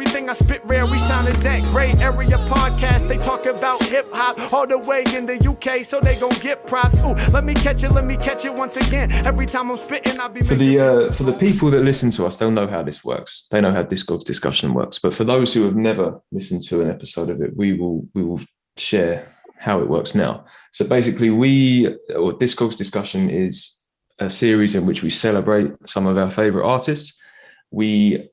Everything I spit rare, we sounded that great. Area podcast, they talk about hip-hop all the way in the UK, so they gon' get props. Ooh, let me catch it once again. Every time I'm spitting, I'll be for the people that listen to us, they'll know how this works. They know how Discog Discussion works. But for those who have never listened to an episode of it, we will share how it works now. So basically, Discog Discussion is a series in which we celebrate some of our favorite artists. We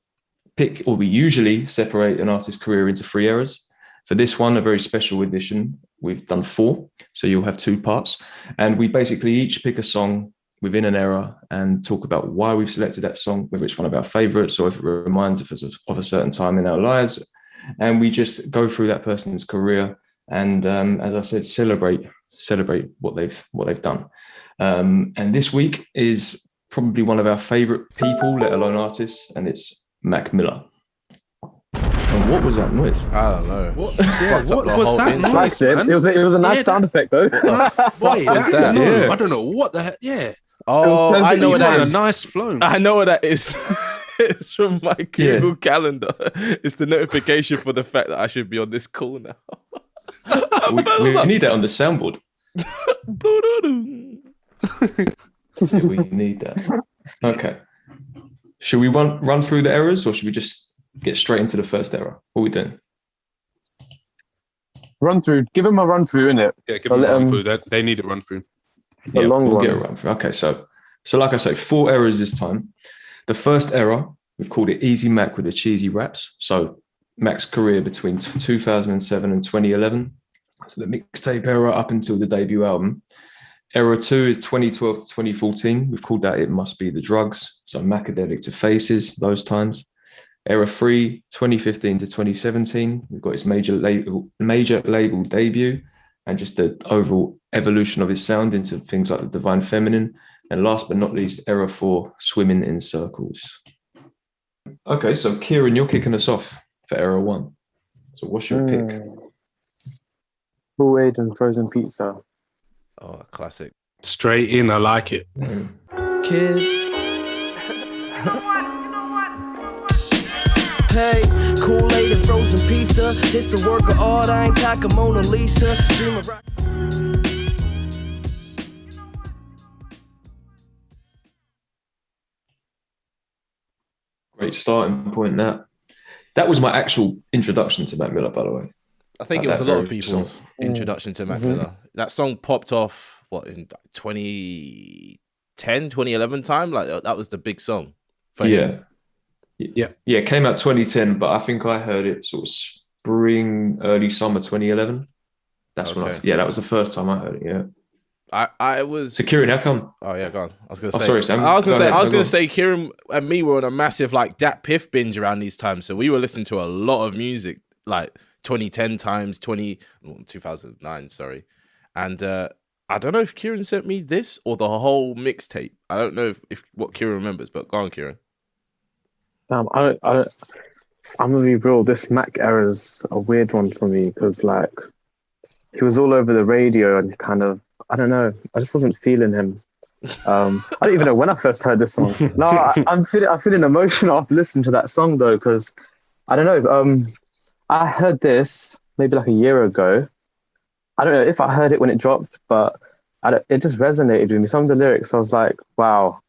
usually separate an artist's career into 3 eras. For this one, a very special edition, we've done 4, so you'll have 2 parts. And we basically each pick a song within an era and talk about why we've selected that song, whether it's one of our favorites or if it reminds us of a certain time in our lives. And we just go through that person's career and, as I said, celebrate what they've done. And this week is probably one of our favorite people, let alone artists, and it's Mac Miller. And what was that noise? I don't know. What was that noise, man? It was a nice sound effect, though. What is that? Yeah. I don't know what the heck. Yeah. Oh, I know what that is. A nice flow. I know what that is. It's from my Google Calendar. It's the notification for the fact that I should be on this call now. we need that on the soundboard. We need that. Okay. Should we run through the errors, or should we just get straight into the first error? What are we doing? Run through. Give them a run through, innit? Yeah, give them a run through. They need a run through. We'll get a run through. Okay, so like I say, 4 errors this time. The first error, we've called it Easy Mac with the cheesy raps. So Mac's career between 2007 and 2011. So the mixtape era up until the debut album. Era 2 is 2012 to 2014. We've called that It Must Be the Drugs. So Macadelic to Faces, those times. Era 3, 2015 to 2017. We've got his major label debut and just the overall evolution of his sound into things like the Divine Feminine. And last but not least, Era 4, Swimming in Circles. Okay, so Kieran, you're kicking us off for Era 1. So what's your pick? Full Aid and Frozen Pizza. Oh, classic. Straight in, I like it. Kids. Hey, Kool-Aid and frozen pizza. It's the work of art, I ain't talking Mona Lisa. Dream of rock. Great starting point. That was my actual introduction to Mac Miller, by the way. I think it was a lot of people's introduction to Mac Miller. That song popped off, in 2010, 2011 time? Like, that was the big song for him. Yeah, it came out 2010, but I think I heard it sort of spring, early summer 2011. That's when that was the first time I heard it, yeah. I was... So Kieran, how come? Oh, yeah, go on. I was going to say... sorry, Sam. I was going to say Kieran and me were on a massive, Dat Piff binge around these times, so we were listening to a lot of music, 2010 times, 2009, sorry. And I don't know if Kieran sent me this or the whole mixtape. I don't know if what Kieran remembers, but go on, Kieran. I'm gonna be real. This Mac era is a weird one for me because he was all over the radio and kind of, I don't know, I just wasn't feeling him. I don't even know when I first heard this song. No, I'm feeling emotional after listening to that song though, because I don't know. I heard this maybe a year ago. I don't know if I heard it when it dropped, but it just resonated with me. Some of the lyrics, I was like, wow,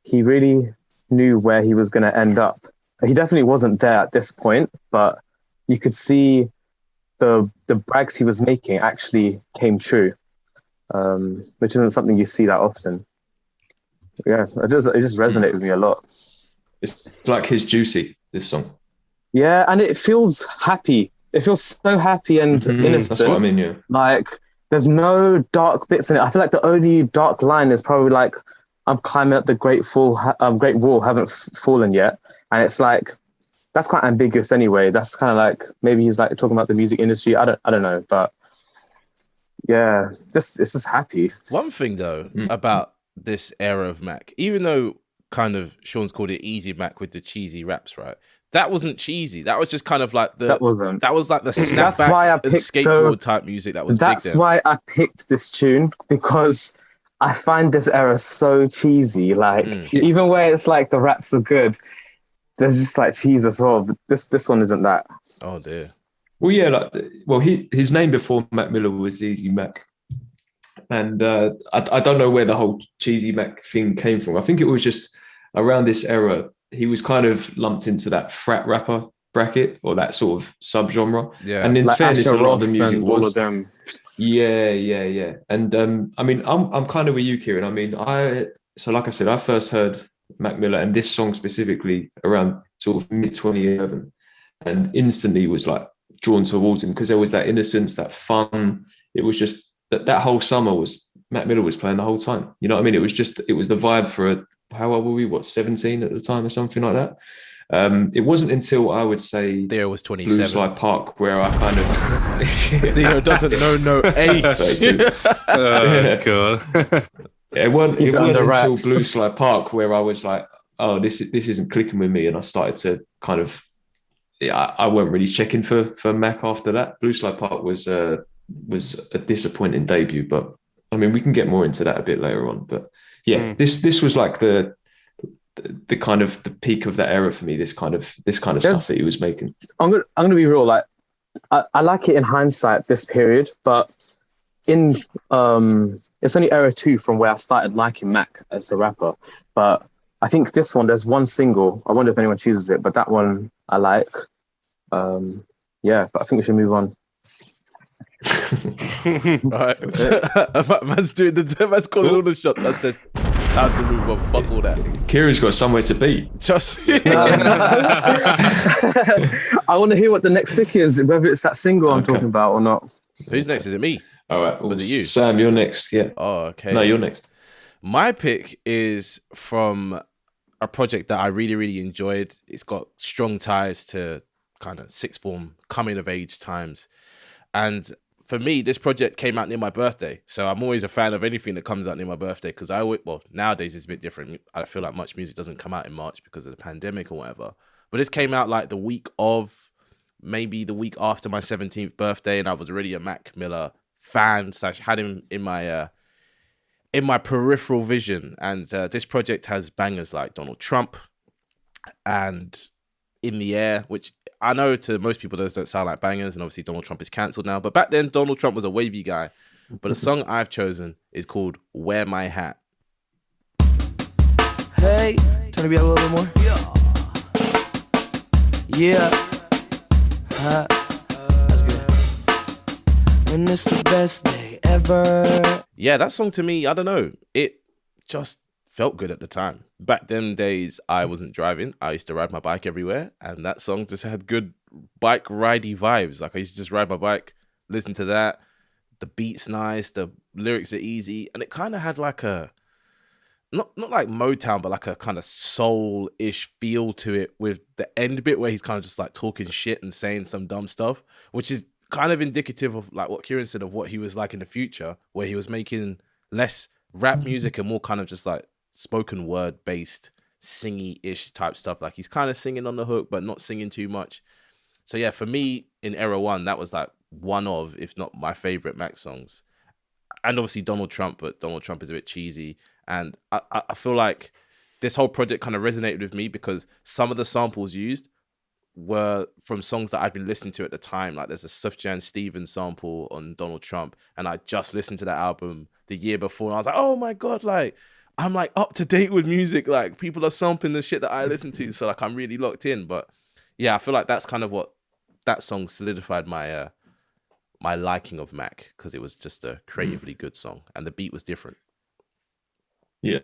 he really knew where he was going to end up. He definitely wasn't there at this point, but you could see the brags he was making actually came true, which isn't something you see that often. Yeah, it just resonated with me a lot. It's like his Juicy, this song. Yeah, and it feels happy. It feels so happy and innocent. That's what I mean, yeah. There's no dark bits in it. I feel like the only dark line is probably I'm climbing up the great wall, haven't fallen yet. And it's that's quite ambiguous anyway. That's kind of maybe he's talking about the music industry. I don't know, but yeah, it's just happy. One thing though about this era of Mac, even though kind of Sean's called it Easy Mac with the cheesy raps, right? That wasn't cheesy. That was just kind of that wasn't. That was the snapback and skateboard type music that was big then. That's why I picked this tune, because I find this era so cheesy. Even where it's the raps are good, there's just like cheese as well. But this one isn't that. Oh dear. Well, yeah, his name before Mac Miller was Easy Mac, and I don't know where the whole Cheesy Mac thing came from. I think it was just around this era. He was kind of lumped into that frat rapper bracket or that sort of subgenre. Yeah. And in Like fairness, Asher a lot of the Roth music and all was of them. Yeah. And I mean, I'm kind of with you, Kieran. I mean, like I said, I first heard Mac Miller and this song specifically around sort of mid 2011, and instantly was like drawn towards him because there was that innocence, that fun. It was just that whole summer was Mac Miller was playing the whole time. You know what I mean? It was the vibe for how old were we? 17 at the time or something like that. It wasn't until I would say Theo was 27. Blue Slide Park where I kind of Theo doesn't know no age. God. It wasn't until wraps. Blue Slide Park where I was like, oh, this isn't clicking with me, and I started to kind of, I weren't really checking for Mac after that. Blue Slide Park was a disappointing debut, but I mean we can get more into that a bit later on. But yeah, this was like the kind of the peak of that era for me. This kind of stuff that he was making. I'm gonna be real. Like I like it in hindsight, this period, but in it's only era 2 from where I started liking Mac as a rapper. But I think this one, there's one single. I wonder if anyone chooses it, but that one I like. Yeah, but I think we should move on. Right. Man's calling all the shots. That says it's time to move on. Fuck all that. Kieran's got somewhere to be. Just I want to hear what the next pick is, whether it's that single I'm talking about or not. Who's next? Is it me? All right. Was it you? Sam, you're next. Yeah. Oh, okay. No, you're next. My pick is from a project that I really, really enjoyed. It's got strong ties to kind of sixth form, coming of age times. And for me, this project came out near my birthday. So I'm always a fan of anything that comes out near my birthday because nowadays it's a bit different. I feel like much music doesn't come out in March because of the pandemic or whatever. But this came out like the week after my 17th birthday, and I was already a Mac Miller fan / had him in my peripheral vision. And this project has bangers like Donald Trump and In the Air, which I know to most people those don't sound like bangers, and obviously Donald Trump is cancelled now. But back then, Donald Trump was a wavy guy. But the song I've chosen is called Wear My Hat. Hey, turn it up a little bit more. Yeah. That's good. And it's the best day ever. Yeah, that song to me, I don't know. It just felt good at the time. Back them days, I wasn't driving. I used to ride my bike everywhere. And that song just had good bike ridey vibes. Like I used to just ride my bike, listen to that. The beat's nice. The lyrics are easy. And it kind of had like a, not like Motown, but like a kind of soul-ish feel to it with the end bit where he's kind of just like talking shit and saying some dumb stuff, which is kind of indicative of like what Kieran said of what he was like in the future, where he was making less rap music and more kind of just like spoken word based singy-ish type stuff. Like he's kind of singing on the hook, but not singing too much. So yeah, for me in era 1, that was like one of, if not my favorite Mac songs. And obviously Donald Trump, but Donald Trump is a bit cheesy. And I feel like this whole project kind of resonated with me because some of the samples used were from songs that I'd been listening to at the time. Like there's a Sufjan Stevens sample on Donald Trump, and I just listened to that album the year before, and I was like, oh my God, like I'm like up to date with music. Like people are sampling the shit that I listen to, so like I'm really locked in. But yeah, I feel like that's kind of what that song solidified my my liking of Mac, because it was just a creatively good song and the beat was different. Yeah,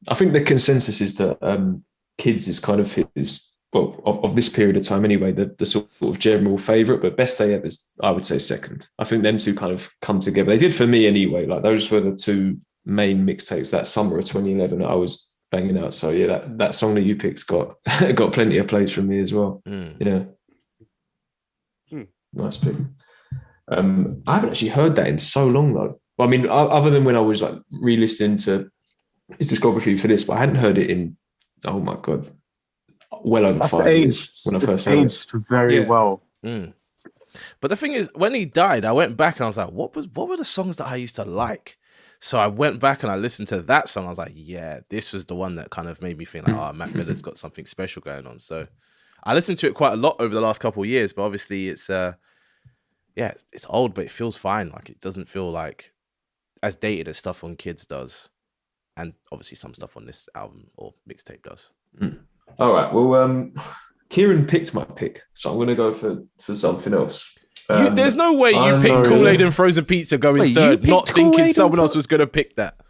I think the consensus is that Kids is kind of his, well, of this period of time anyway, the sort of general favourite, but Best Day Ever is, I would say, second. I think them two kind of come together. They did for me anyway. Like those were the two main mixtapes that summer of 2011 I was banging out. So yeah, that song that you picked got plenty of plays from me as well. Yeah. Nice pick. I haven't actually heard that in so long though. I mean, other than when I was like re-listening to his discography for this, but I hadn't heard it in, oh my God, well over That's 5 years when I first heard it. Aged very well. But the thing is, when he died, I went back and I was like, what were the songs that I used to like? So I went back and I listened to that song. I was like, yeah, this was the one that kind of made me think like, oh, Mac Miller's got something special going on. So I listened to it quite a lot over the last couple of years, but obviously it's it's old, but it feels fine. Like it doesn't feel like as dated as stuff on Kids does. And obviously some stuff on this album or mixtape does. All right. Well, Kieran picked my pick, so I'm going to go for something else. There's no way you picked Kool-Aid and Frozen Pizza going third, not thinking someone else was going to pick that.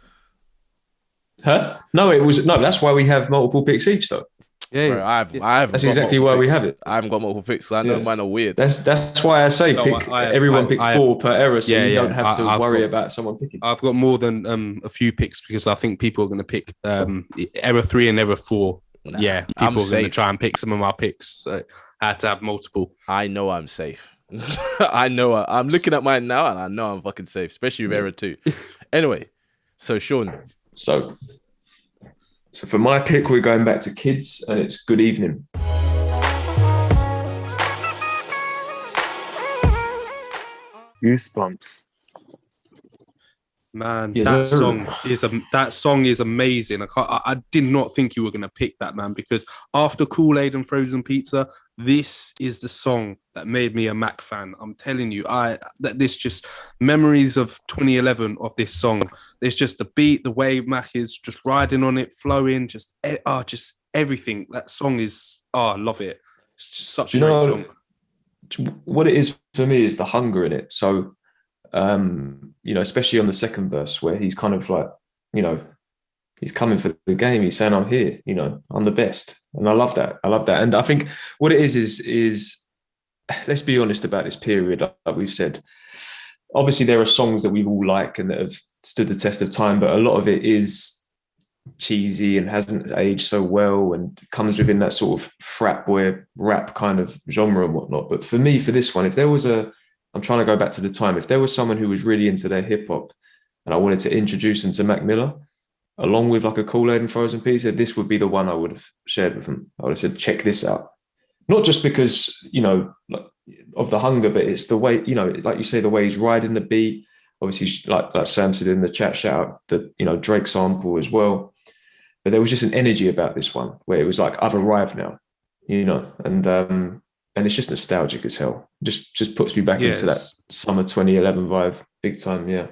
Huh? No, that's why we have multiple picks each, though. Yeah, bro, I have. That's exactly why we have it. I haven't got multiple picks. So I know mine are weird. That's why I say everyone pick 4 per error, so you don't have to worry about someone picking. I've got more than a few picks because I think people are going to pick error 3 and error 4. People are going to try and pick some of my picks. So I had to have multiple. I know I'm safe. I know I'm looking at mine now, and I know I'm fucking safe, especially with error 2. Anyway, so Sean. So for my pick, we're going back to Kids, and it's Good Evening. Goosebumps. Man, Yes, that song is amazing. I did not think you were going to pick that, man, because after Kool-Aid and Frozen Pizza, this is the song that made me a Mac fan. I'm telling you, this just memories of 2011 of this song. There's just the beat, the way Mac is just riding on it, flowing, just everything. That song is, I love it. It's just such a great song. What it is for me is the hunger in it. So, especially on the second verse where he's kind of like, he's coming for the game. He's saying, I'm here, I'm the best. And I love that. And I think what it is let's be honest about this period. Like we've said, obviously there are songs that we've all liked and that have stood the test of time, but a lot of it is cheesy and hasn't aged so well and comes within that sort of frat boy rap kind of genre and whatnot. But for me, for this one, if there was I'm trying to go back to the time, if there was someone who was really into their hip hop and I wanted to introduce them to Mac Miller, along with like a Kool-Aid and Frozen Pizza, this would be the one I would have shared with them. I would have said, check this out. Not just because, of the hunger, but it's the way, like you say, the way he's riding the beat. Obviously, like Sam said in the chat, shout out the, Drake sample as well. But there was just an energy about this one where it was like, I've arrived now, and it's just nostalgic as hell. Just puts me back into that summer 2011 vibe, big time, yeah.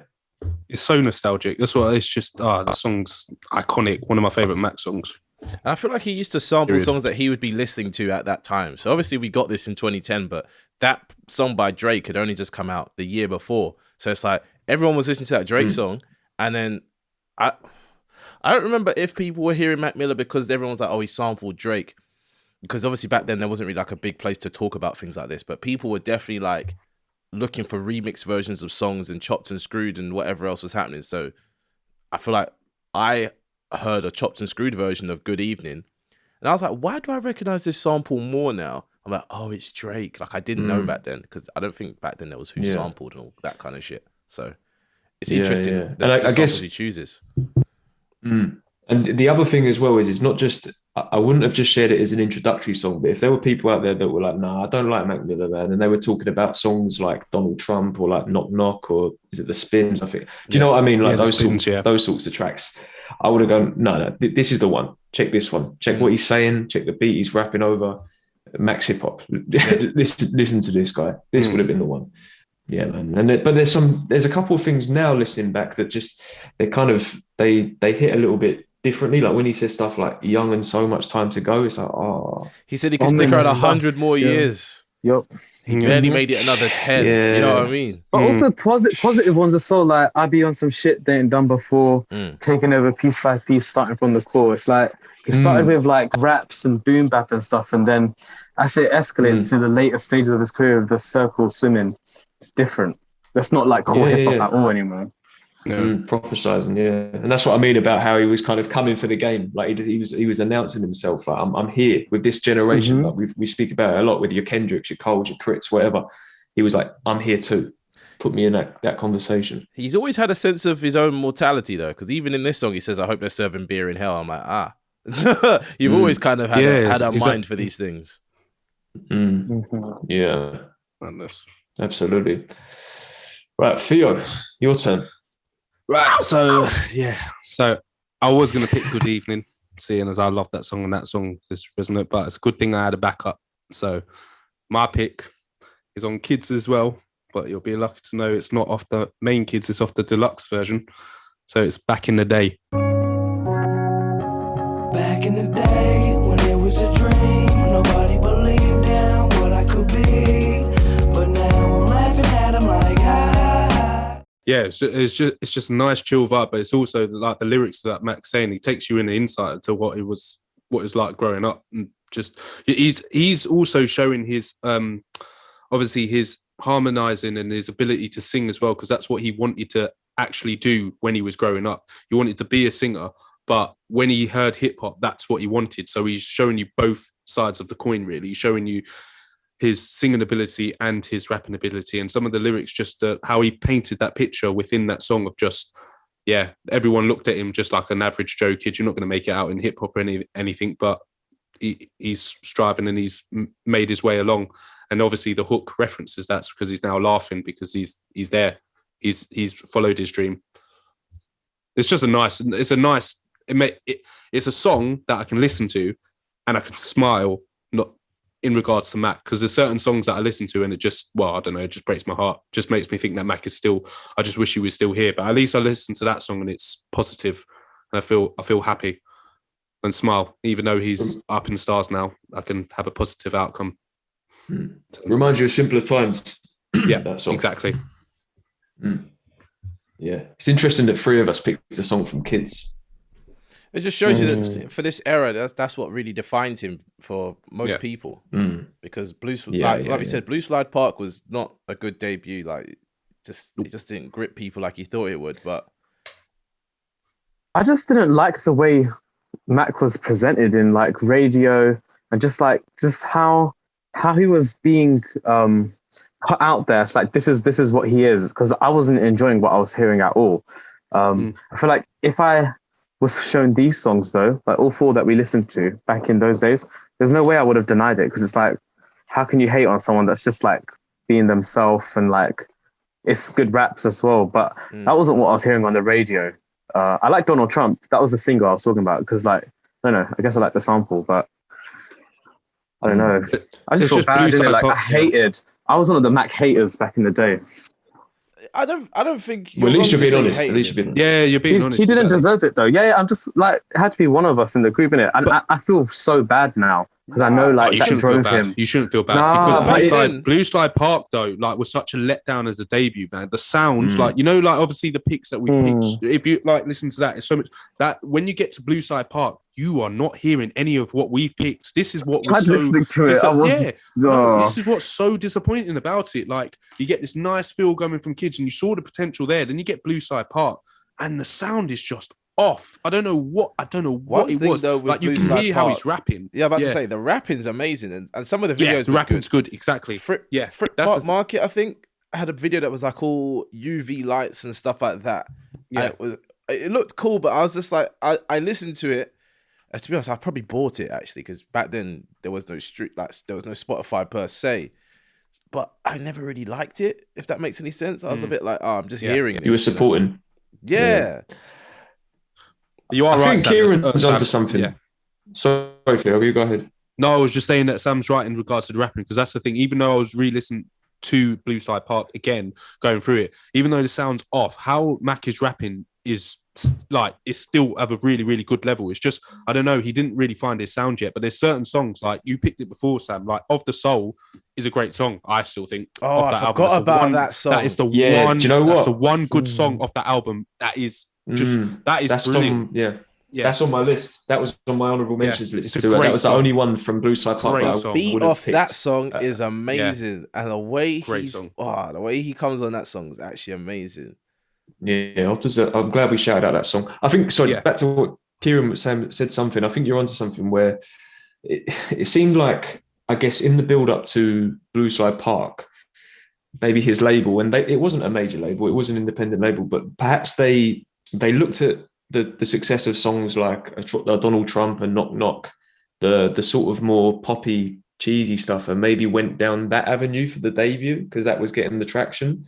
It's so nostalgic. That's what it's just. The song's iconic. One of my favorite Mac songs. And I feel like he used to sample songs that he would be listening to at that time. So obviously we got this in 2010, but that song by Drake had only just come out the year before. So it's like everyone was listening to that Drake song, and then I don't remember if people were hearing Mac Miller because everyone was like, oh, he sampled Drake. Because obviously back then there wasn't really like a big place to talk about things like this, but people were definitely like looking for remix versions of songs and chopped and screwed and whatever else was happening. So I feel like I heard a chopped and screwed version of Good Evening, and I was like, why do I recognize this sample more now? I'm like, oh, it's Drake. Like I didn't know back then, because I don't think back then there was who sampled and all that kind of shit. So it's interesting. Yeah. And I guess he chooses. And the other thing as well is it's not just, I wouldn't have just shared it as an introductory song, but if there were people out there that were like, nah, I don't like Mac Miller, man, and they were talking about songs like Donald Trump or like Knock Knock or is it The Spins, I think. Do you know what I mean? Like those sorts of tracks. I would have gone, no, this is the one. Check this one. Check what he's saying. Check the beat he's rapping over. Max hip hop. Listen to this guy. This would have been the one. Yeah, man. But there's a couple of things now listening back that just they hit a little bit differently. Like when he says stuff like young and so much time to go, it's like, oh. He said he could stick around 100 more years. Yep. He barely made it another 10. Yeah. You know what I mean? But also positive ones are so like, I be on some shit they ain't done before, taking over piece by piece, starting from the core. It's like, he started with like raps and boom bap and stuff, and then as it escalates to the later stages of his career with the circle swimming, it's different. That's not like core hip hop at all anymore. Prophesizing, and that's what I mean about how he was kind of coming for the game. Like he was announcing himself, like I'm here with this generation. Like we speak about it a lot with your Kendricks, your Coles, your Crits, whatever. He was like, I'm here too. Put me in that conversation. He's always had a sense of his own mortality though, because even in this song he says, I hope they're serving beer in hell. I'm like, you've always kind of had a mind for these things. Yeah, Madness. Absolutely. Right, Theo, your turn. Right. So I was gonna pick Good Evening, seeing as I love that song and that song is resonant, but it's a good thing I had a backup. So my pick is on Kids as well, but you'll be lucky to know it's not off the main Kids, it's off the deluxe version. So it's Back in the Day. Back in the day when it was a dream, nobody believed in what I could be. But now I'm laughing at them like, ah. Yeah, it's just a nice chill vibe, but it's also like the lyrics that Mac's saying. He takes you in an insight into what it was like growing up, and just he's also showing his obviously his harmonizing and his ability to sing as well, because that's what he wanted to actually do when he was growing up. He wanted to be a singer, but when he heard hip hop, that's what he wanted. So he's showing you both sides of the coin, really. He's showing you his singing ability and his rapping ability, and some of the lyrics, just how he painted that picture within that song of just, yeah, everyone looked at him just like an average Joe kid. You're not going to make it out in hip hop or anything, but he's striving and he's made his way along. And obviously the hook references that's because he's now laughing because he's there. He's followed his dream. It's just it's a song that I can listen to and I can smile, not in regards to Mac, because there's certain songs that I listen to and it just, well, I don't know, it just breaks my heart. Just makes me think that Mac is still, I just wish he was still here. But at least I listen to that song and it's positive and I feel happy and smile. Even though he's up in the stars now, I can have a positive outcome. Reminds you of simpler times. Yeah, that song. Exactly. Yeah. It's interesting that three of us picked a song from Kids. It just shows you that for this era, that's what really defines him for most people. Because Blue Slide Park was not a good debut. Like, it just didn't grip people like he thought it would. But I just didn't like the way Mac was presented in like radio, and just how he was being put out there. It's like this is what he is, because I wasn't enjoying what I was hearing at all. I feel like if I was shown these songs though, like all four that we listened to back in those days, there's no way I would have denied it, because it's like, how can you hate on someone that's just like being themselves, and like it's good raps as well, but that wasn't what I was hearing on the radio. I like Donald Trump. That was the single I was talking about, because like, I don't know, I guess I like the sample, but I don't know. I just feel bad, didn't it? Like I was one of the Mac haters back in the day. I don't think. Well, at least you're being honest. At least you're being honest. Yeah, you're being honest. He didn't deserve it though. Yeah, I'm just like, it had to be one of us in the group, innit? And I feel so bad now, because I know like that drove him. You shouldn't feel bad, because Blue Slide Park though, like, was such a letdown as a debut, man. The sounds, like, you know, like obviously the picks that we picked. If you like listen to that, it's so much that when you get to Blue Slide Park, you are not hearing any of what we've picked. This is what was listening to it. This is what's so disappointing about it. Like, you get this nice feel coming from Kids, and you saw the potential there. Then you get Blue Side Park, and the sound is just off. I don't know what it was. Though, like, you can hear how he's rapping. Yeah, I'm about to say the rapping's amazing, and some of the videos. The rapping's good. Exactly. Frick Park Market, I think, had a video that was like all UV lights and stuff like that. Yeah, it looked cool, but I was just like, I listened to it. To be honest, I probably bought it actually, because back then there was no there was no Spotify per se. But I never really liked it, if that makes any sense. I was a bit like, I'm just hearing it. You were supporting. Yeah. You are right. I think Kieran's onto something. Yeah. Sorry, Phil, you go ahead. No, I was just saying that Sam's right in regards to the rapping, because that's the thing. Even though I was re-listening to Blue Slide Park again, going through it, even though the sound's off, how Mac is rapping is like, it's still at a really, really good level. It's just, I don't know, he didn't really find his sound yet, but there's certain songs, like you picked it before, Sam, like Of the Soul is a great song, I still think. Oh, I forgot about that song. That is the one, do you know what? That's the one good song off that album. That is just, that's brilliant. That's on my list. That was on my honourable mentions list too. That was the only one from Blue Slide Park. The beat off that song is amazing, and the way the way he comes on that song is actually amazing. Yeah, I'm glad we shouted out that song. I think, back to what Kieran said something. I think you're onto something where it seemed like, I guess, in the build up to Blue Slide Park, maybe his label, and it wasn't a major label, it was an independent label, but perhaps they looked at the success of songs like Donald Trump and Knock Knock, the sort of more poppy, cheesy stuff, and maybe went down that avenue for the debut because that was getting the traction.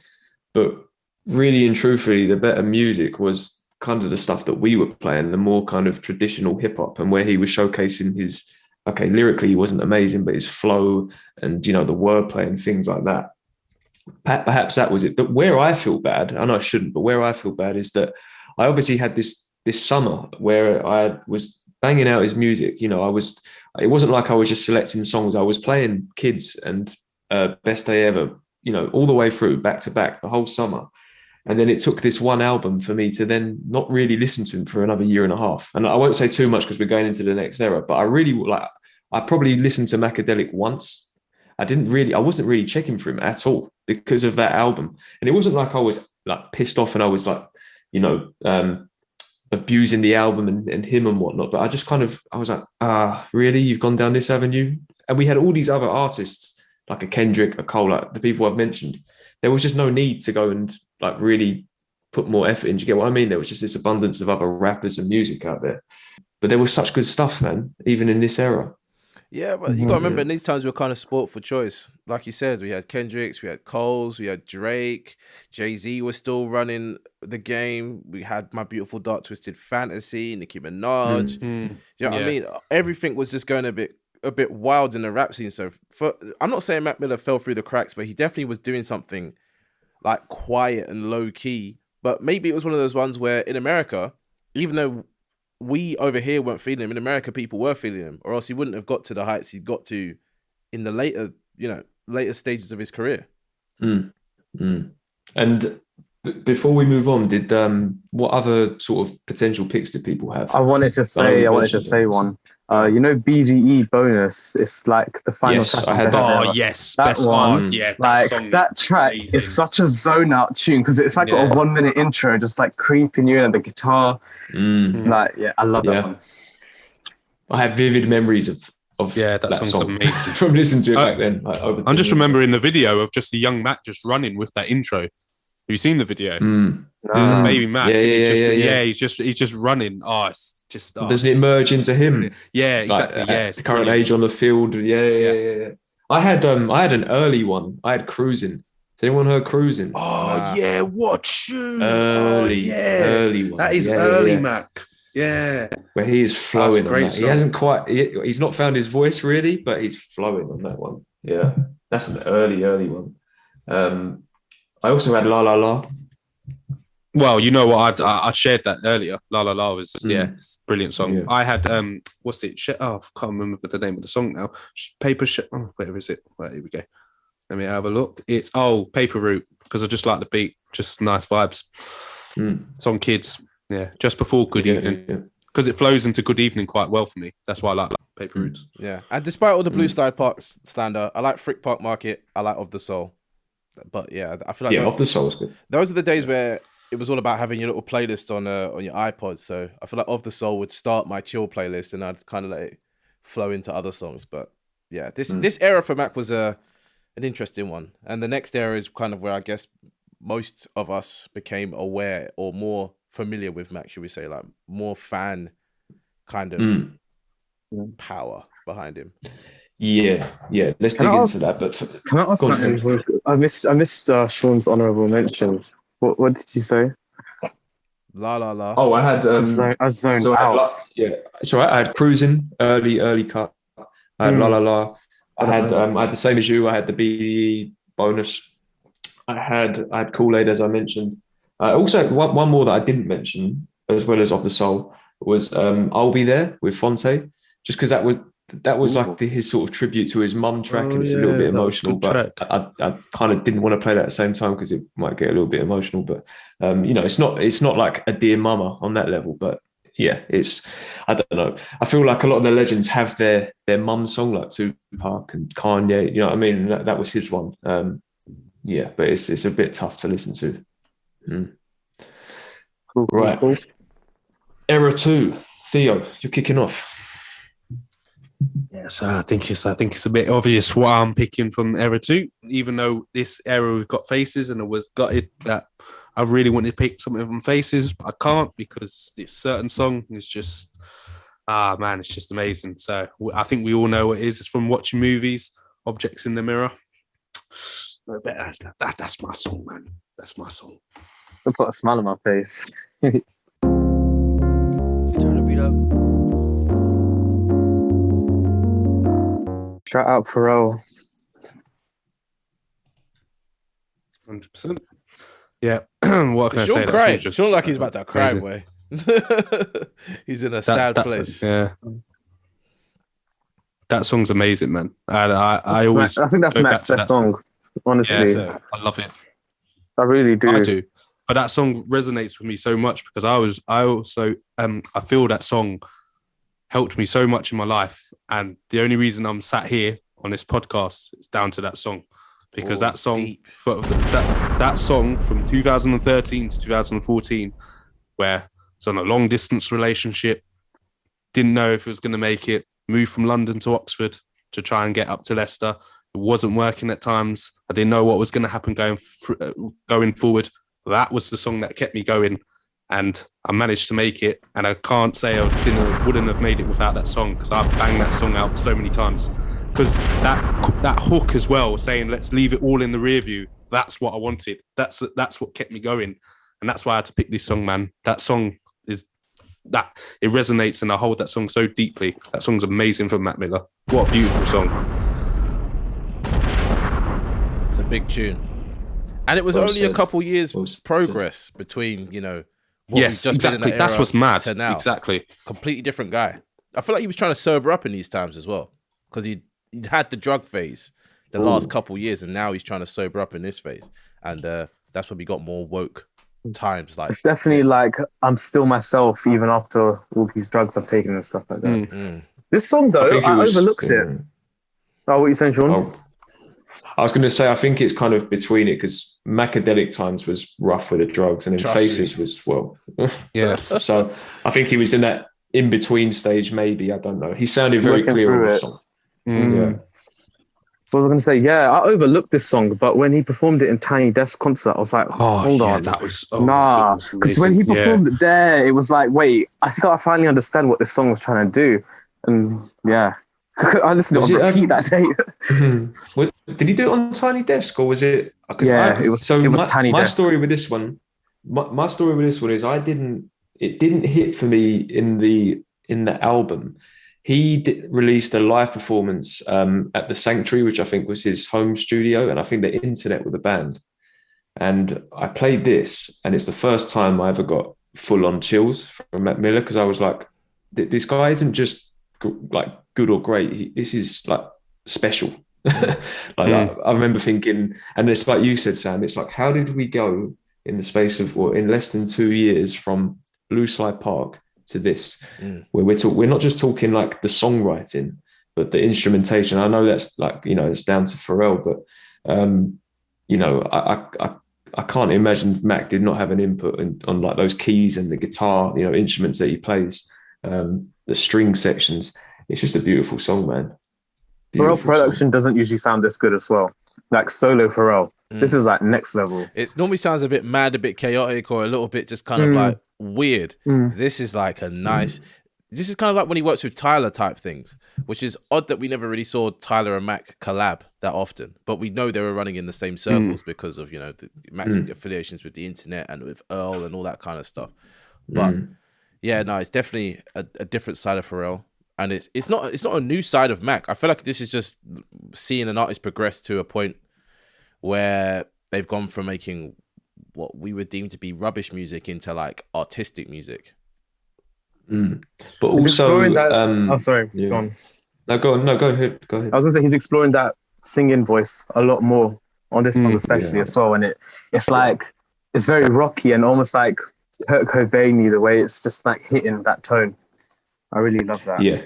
But really and truthfully, the better music was kind of the stuff that we were playing, the more kind of traditional hip hop, and where he was showcasing his, okay, lyrically he wasn't amazing, but his flow and, you know, the wordplay and things like that. Perhaps that was it. But where I feel bad, I know I shouldn't, but where I feel bad is that I obviously had this summer where I was banging out his music. You know, it wasn't like I was just selecting songs. I was playing Kids and Best Day Ever, you know, all the way through, back to back, the whole summer. And then it took this one album for me to then not really listen to him for another year and a half. And I won't say too much because we're going into the next era, but I probably listened to Macadelic once. I wasn't really checking for him at all because of that album. And it wasn't like I was like pissed off and I was like, you know, abusing the album and him and whatnot. But I was like, really? You've gone down this avenue? And we had all these other artists, like a Kendrick, a Cole, like the people I've mentioned. There was just no need to go and like really put more effort in. Do you get what I mean? There was just this abundance of other rappers and music out there. But there was such good stuff, man, even in this era. Yeah, but you got to remember, in these times, we were kind of sport for choice. Like you said, we had Kendricks, we had Coles, we had Drake, Jay-Z was still running the game. We had My Beautiful Dark Twisted Fantasy, Nicki Minaj. You know what I mean? Everything was just going a bit wild in the rap scene. So I'm not saying Mac Miller fell through the cracks, but he definitely was doing something like quiet and low key. But maybe it was one of those ones where in America, even though we over here weren't feeling him, in America people were feeling him, or else he wouldn't have got to the heights he got to in the later stages of his career. And before we move on, did what other sort of potential picks did people have? I wanted to say one. You know, BGE bonus. It's like the final track. I had that. Oh yes, that best one. part. Yeah, like that track amazing. is such a zone out tune because it's like got a 1 minute intro, just like creeping you in, and the guitar. Like, I love that one. I have vivid memories of that song's song amazing from listening to it back then. Like, I'm just remembering the video of just the young Mac just running with that intro. Have you seen the video? There's a baby Mac. He's just running. Oh, it's just doesn't it merge into him? Yeah, exactly. Like, the current age on the field. Yeah. I had an early one. I had Cruising. Has anyone heard Cruising? Oh yeah, what you? Early one. That is early Mac. Yeah, where he's flowing. Great on that. He hasn't quite. He's not found his voice really, but he's flowing on that one. Yeah, that's an early one. I also had La La La. Well, you know what? I shared that earlier. La La La was it's a brilliant song. Yeah. I had what's it? I can't remember the name of the song now. Where is it? Right, here we go. Let me have a look. It's Paper Route, because I just like the beat, just nice vibes. It's on Kids. Yeah, just before Good Evening, because it flows into Good Evening quite well for me. That's why I like Paper Routes. Yeah, and despite all the Blue Side Park slander, I like Frick Park Market. I like Of the Soul. But yeah, I feel like Of the Soul is good. Those are the days where it was all about having your little playlist on your iPod. So I feel like Of the Soul would start my chill playlist, and I'd kind of let it flow into other songs. But yeah, this era for Mac was an interesting one, and the next era is kind of where I guess most of us became aware or more familiar with Mac. Should we say, like, more fan kind of power behind him? Yeah. Let's dig into that. But can I ask something? I missed Sean's honourable mentions. What did you say? La La La. Oh, I had I zoned out. I had Cruising, early cut. I had La La La. I had the same as you. I had the BDE bonus. I had Kool-Aid, as I mentioned. Also, one more that I didn't mention, as well as Of the Soul, was I'll Be There with Fonte, just because that was like his sort of tribute to his mum track, and it's a little bit emotional, but I kind of didn't want to play that at the same time because it might get a little bit emotional. But it's not like a Dear Mama on that level, but yeah, I don't know. I feel like a lot of the legends have their mum song, like Tupac and Kanye. You know what I mean? That was his one. But it's a bit tough to listen to. Cool. Right. Era 2, Theo, you're kicking off. Yes, I think it's a bit obvious what I'm picking from era 2, even though this era we've got Faces, and I was gutted that I really wanted to pick something from Faces, but I can't because this certain song is just, it's just amazing. So I think we all know what it is. It's from watching movies, Objects in the Mirror. That's my song, man. That's my song. It put a smile on my face. You turn the beat up. Shout out Pharrell. 100%. Yeah. What can I say? Sean That's crying. all just Sean like he's about to cry, amazing. boy. He's in a sad place. Yeah. That song's amazing, man. And I always I think that's go back Mac's to best that song. Honestly, Yeah, so- I love it. I really do. I do. But that song resonates with me so much because I feel that song helped me so much in my life. And the only reason I'm sat here on this podcast is down to that song. Because that song that song from 2013 to 2014, where it's on a long distance relationship, didn't know if it was going to make it, moved from London to Oxford to try and get up to Leicester. It wasn't working at times. I didn't know what was going to happen going forward. That was the song that kept me going, and I managed to make it. And I can't say I wouldn't have made it without that song, because I banged that song out so many times. Because that hook as well, saying let's leave it all in the rear view, that's what I wanted. That's what kept me going, and that's why I had to pick this song, man. That song is that it resonates, and I hold that song so deeply. That song's amazing from Mac Miller. What a beautiful song. It's a big tune. And it was Well only a said. couple years Well said. progress between, what Yes, we've just been in exactly. that That's era what's mad. to now. Exactly. Completely different guy. I feel like he was trying to sober up in these times as well, because he'd had the drug phase the last couple years, and now he's trying to sober up in this phase. And that's when we got more woke times. Like It's definitely this. like I'm still myself even after all these drugs I've taken and stuff like that. Mm. This song though, think it I was- overlooked it. Oh, what you saying, Sean? Oh, I was going to say, I think it's kind of between it, because Macadelic Times was rough with the drugs, and then Trust Faces me. was, well. Yeah. So I think he was in that in between stage, maybe. I don't know. He sounded very Working clear through on the it. song. Mm. Yeah. What was I going to say? Yeah, I overlooked this song, but when he performed it in Tiny Desk concert, I was like, hold on. That was Nah, because when he performed it there, it was like, wait, I think I finally understand what this song was trying to do. And yeah, I listened to Was it on it, repeat that day. Did he do it on Tiny Desk, or was it? Yeah, it was Tiny my Desk. story with this one. My story with this one is it didn't hit for me in the album. He released a live performance at the Sanctuary, which I think was his home studio, and I think the internet with the band. And I played this, and it's the first time I ever got full on chills from Mac Miller, because I was like, this guy isn't just like good or great. This is like special. I remember thinking, and it's like you said, Sam, it's like, how did we go in the space of, in less than 2 years from Blue Slide Park to this, where we're not just talking like the songwriting, but the instrumentation. I know that's like, it's down to Pharrell, but I can't imagine Mac did not have an input on like those keys and the guitar, instruments that he plays, the string sections. It's just a beautiful song, man. Pharrell Beautiful production song. doesn't usually sound this good as well. Like solo Pharrell. This is like next level. It normally sounds a bit mad, a bit chaotic, or a little bit just kind of like weird. This is like a nice. This is kind of like when he works with Tyler type things, which is odd that we never really saw Tyler and Mac collab that often. But we know they were running in the same circles because of Mac's affiliations with the internet and with Earl and all that kind of stuff. But yeah, no, it's definitely a different side of Pharrell. And it's not a new side of Mac. I feel like this is just seeing an artist progress to a point where they've gone from making what we would deem to be rubbish music into like artistic music. But He's also, exploring that. Sorry, yeah. go on. No, go on. No, go ahead. Go ahead. I was gonna say he's exploring that singing voice a lot more on this song, especially as well. And it's like it's very rocky and almost like Kurt Cobain-y, the way it's just like hitting that tone. I really love that. Yeah.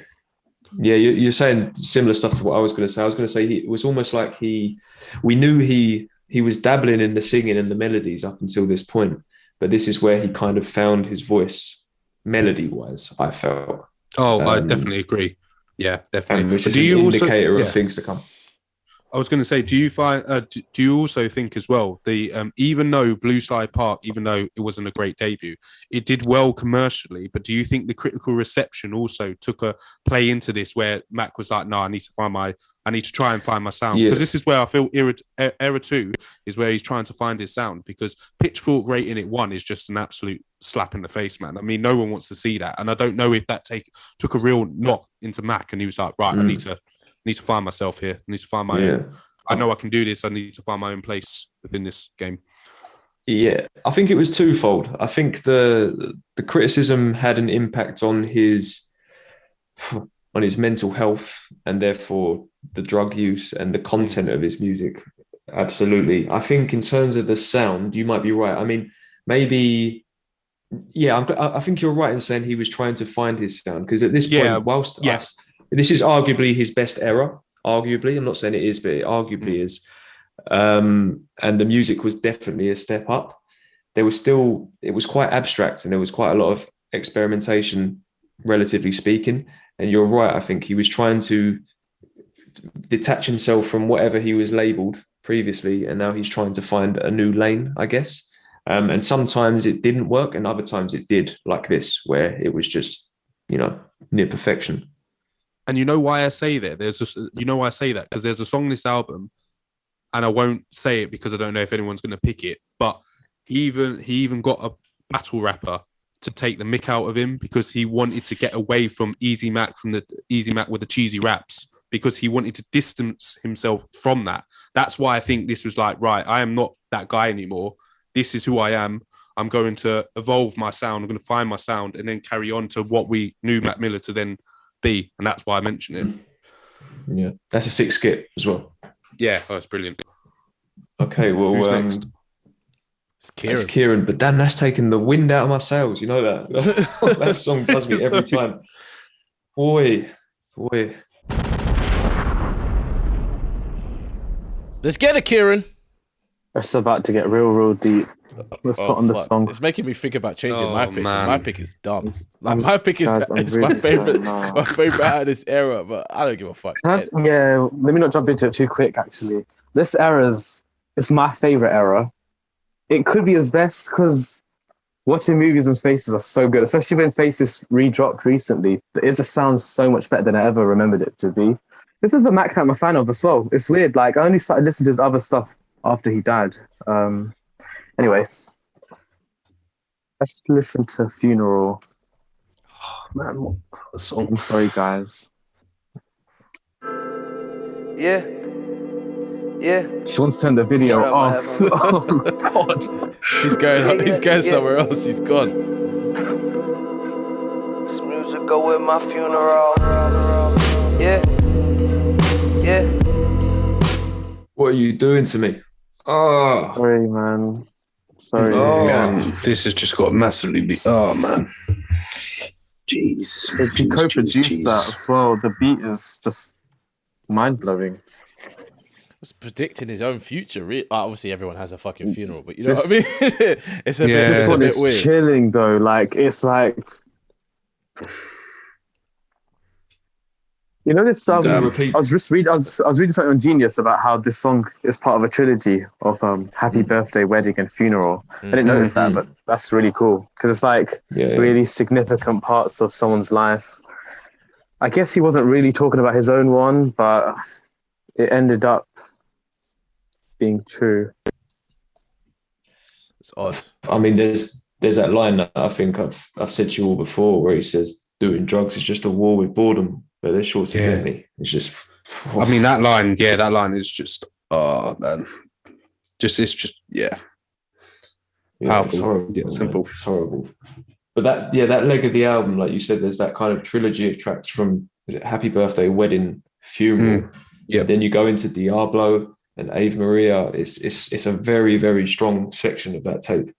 You're saying similar stuff to what I was going to say. I was going to say it was almost like we knew he was dabbling in the singing and the melodies up until this point, but this is where he kind of found his voice, melody-wise. I felt. I definitely agree. Yeah, definitely. Which is Do an you also- indicator yeah. of things to come. I was going to say, do you find? Do you also think as well the even though Blue Sky Park, even though it wasn't a great debut, it did well commercially. But do you think the critical reception also took a play into this, where Mac was like, "No, I need to try and find my sound," because this is where I feel Era 2 is where he's trying to find his sound, because Pitchfork rating it 1 is just an absolute slap in the face, man. I mean, no one wants to see that, and I don't know if that took a real knock into Mac, and he was like, "Right, I need to find myself here. I need to find my own. I know I can do this. I need to find my own place within this game." Yeah, I think it was twofold. I think the criticism had an impact on his mental health, and therefore the drug use and the content of his music. Absolutely. I think in terms of the sound, you might be right. I mean, maybe, I think you're right in saying he was trying to find his sound, because at this point, this is arguably his best era. Arguably, I'm not saying it is, but it arguably is. And the music was definitely a step up. It was quite abstract, and there was quite a lot of experimentation, relatively speaking. And you're right. I think he was trying to detach himself from whatever he was labeled previously, and now he's trying to find a new lane, I guess. And sometimes it didn't work, and other times it did, like this, where it was just, near perfection. And you know why I say that? Because there's a song on this album, and I won't say it because I don't know if anyone's going to pick it, but he even got a battle rapper to take the mick out of him, because he wanted to get away from Easy Mac, with the cheesy raps, because he wanted to distance himself from that. That's why I think this was like, right, I am not that guy anymore. This is who I am. I'm going to evolve my sound. I'm going to find my sound, and then carry on to what we knew Mac Miller to then be. And that's why I mentioned it. Yeah, that's a sick skit as well. Yeah, it's brilliant. Okay, well, who's next? It's Kieran, but damn, that's taking the wind out of my sails. You know that? That song does me every time. Boy. Let's get it, Kieran. It's about to get real deep. Let's put on the song. It's making me think about changing my pick. Man. My pick is dumb. My pick is my favorite. My favorite out of this era, but I don't give a fuck. Let me not jump into it too quick. Actually, this it's my favorite era. It could be his best, because watching movies and Faces are so good, especially when Faces re-dropped recently. It just sounds so much better than I ever remembered it to be. This is the Mac that I'm a fan of as well. It's weird. Like, I only started listening to his other stuff after he died. Anyway, let's listen to Funeral. Oh, man, what a song. I'm sorry, guys. Yeah. She wants to turn the video off. Oh, God. He's going somewhere else. He's gone. This music go with my funeral. Yeah. What are you doing to me? Oh, Sorry, man. Sorry. Man, this has just got massively big. Oh, man. Jeez. He co-produced that as well. The beat is just mind-blowing. Was predicting his own future. Obviously, everyone has a fucking funeral, but you know what I mean. It's a bit weird. Chilling though. Like, it's like, this song. I was reading something on Genius about how this song is part of a trilogy of Happy Birthday, Wedding, and Funeral. I didn't notice that, but that's really cool, because it's like really significant parts of someone's life. I guess he wasn't really talking about his own one, but it ended up being true. It's odd. I mean, there's that line that I think I've said to you all before, where he says, "Doing drugs is just a war with boredom, but they're sure to get me." It's just. I mean, that line is just. Oh man, it's just powerful. It's horrible, simple. It's horrible. But that leg of the album, like you said, there's that kind of trilogy of tracks from Happy Birthday, Wedding, Funeral. Yeah. Then you go into Diablo and Ave Maria. It's a very, very strong section of that tape.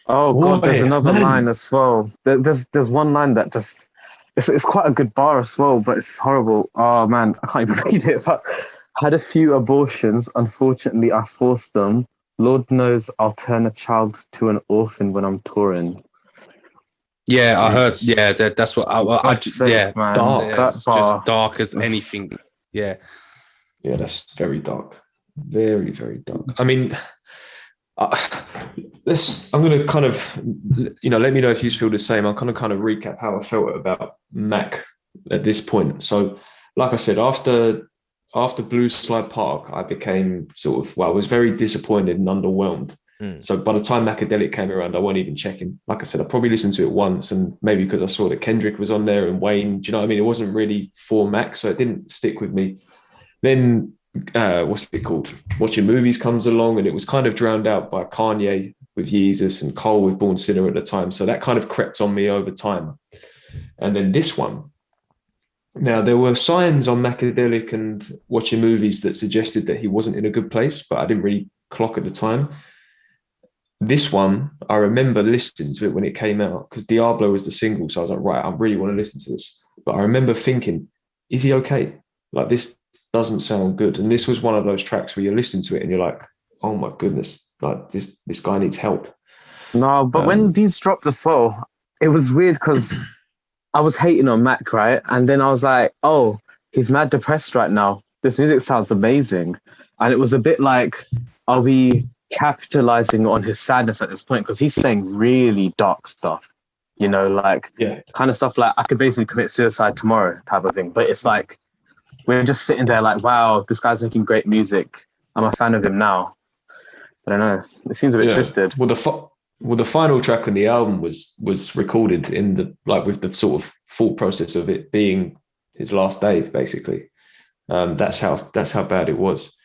Oh God, there's another line as well. There's one line that just it's quite a good bar as well, but it's horrible. Oh man, I can't even read it. But had a few abortions. Unfortunately, I forced them. Lord knows I'll turn a child to an orphan when I'm touring. Yeah, I heard. Yeah, that's what I man. Dark. Yeah, it's just dark as anything. Yeah. Yeah, that's very dark. Very, very dark. I mean, I'm going to kind of, let me know if you feel the same. I'll kind of recap how I felt about Mac at this point. So, like I said, after Blue Slide Park, I became I was very disappointed and underwhelmed. So by the time Macadelic came around, I wasn't even checking. Like I said, I probably listened to it once, and maybe because I saw that Kendrick was on there and Wayne, do you know what I mean? It wasn't really for Mac, so it didn't stick with me. Then what's it called? Watching Movies comes along, and it was kind of drowned out by Kanye with Yeezus and Cole with Born Sinner at the time. So that kind of crept on me over time. And then this one. Now, there were signs on Macadelic and Watching Movies that suggested that he wasn't in a good place, but I didn't really clock at the time. This one, I remember listening to it when it came out because Diablo was the single. So I was like, right, I really want to listen to this. But I remember thinking, is he okay? Like, this doesn't sound good. And this was one of those tracks where you're listening to it and you're like, oh my goodness, like this guy needs help. No, but when these dropped as well, it was weird because I was hating on Mac, right? And then I was like, oh, he's mad depressed right now. This music sounds amazing. And it was a bit like, are we capitalizing on his sadness at this point? Because he's saying really dark stuff, kind of stuff like I could basically commit suicide tomorrow type of thing. But it's like, we're just sitting there like, wow, this guy's making great music. I'm a fan of him now. I don't know. It seems a bit twisted. Well, the final track on the album was recorded in with the sort of thought process of it being his last day, basically. That's how bad it was.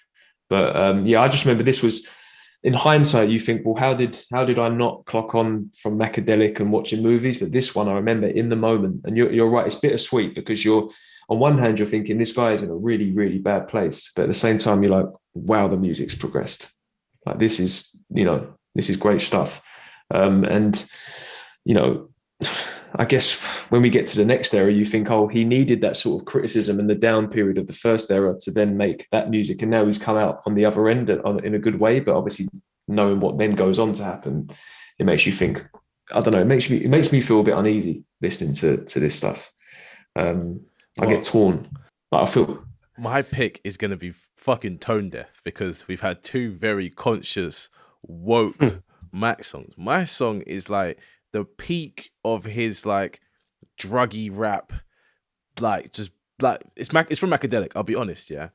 But I just remember this was, in hindsight, you think, well, how did I not clock on from Macadelic and Watching Movies? But this one, I remember in the moment, and you're right, it's bittersweet because you're on one hand, you're thinking this guy is in a really, really bad place. But at the same time, you're like, wow, the music's progressed. Like this is great stuff. I guess when we get to the next era, you think, oh, he needed that sort of criticism and the down period of the first era to then make that music. And now he's come out on the other end in a good way. But obviously knowing what then goes on to happen, it makes you think, I don't know, it makes me feel a bit uneasy listening to this stuff. I get torn. Like I feel my pick is going to be fucking tone deaf because we've had two very conscious, woke Mac songs. My song is like the peak of his like druggy rap, like just like it's from Macadelic. I'll be honest, yeah.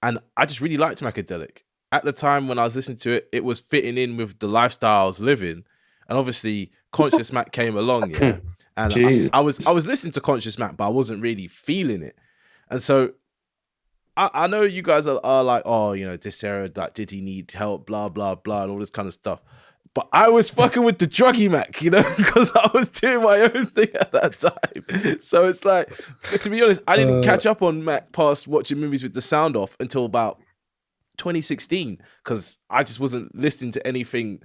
And I just really liked Macadelic at the time when I was listening to it. It was fitting in with the lifestyle I was living, and obviously Conscious Mac came along, yeah. And I was listening to Conscious Mac, but I wasn't really feeling it. And so I know you guys are like, oh, this era, like, did he need help, blah, blah, blah, and all this kind of stuff. But I was fucking with the druggy Mac, because I was doing my own thing at that time. So it's like, to be honest, I didn't catch up on Mac past Watching Movies with the sound off until about 2016, because I just wasn't listening to anything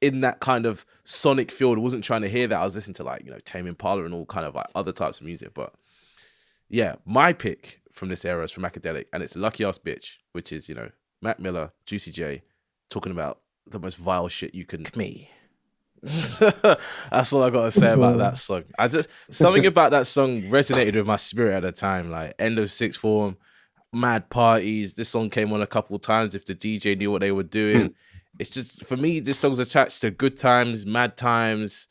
in that kind of sonic field. I wasn't trying to hear that. I was listening to like, Tame Impala and all kind of like other types of music. But yeah, my pick from this era is from Macadelic, and it's Lucky Ass Bitch, which is, Mac Miller, Juicy J, talking about the most vile shit you can me. That's all I gotta say about that song. Something about that song resonated with my spirit at the time, like end of sixth form, mad parties. This song came on a couple of times if the DJ knew what they were doing. It's just, for me, this song's attached to good times, mad times,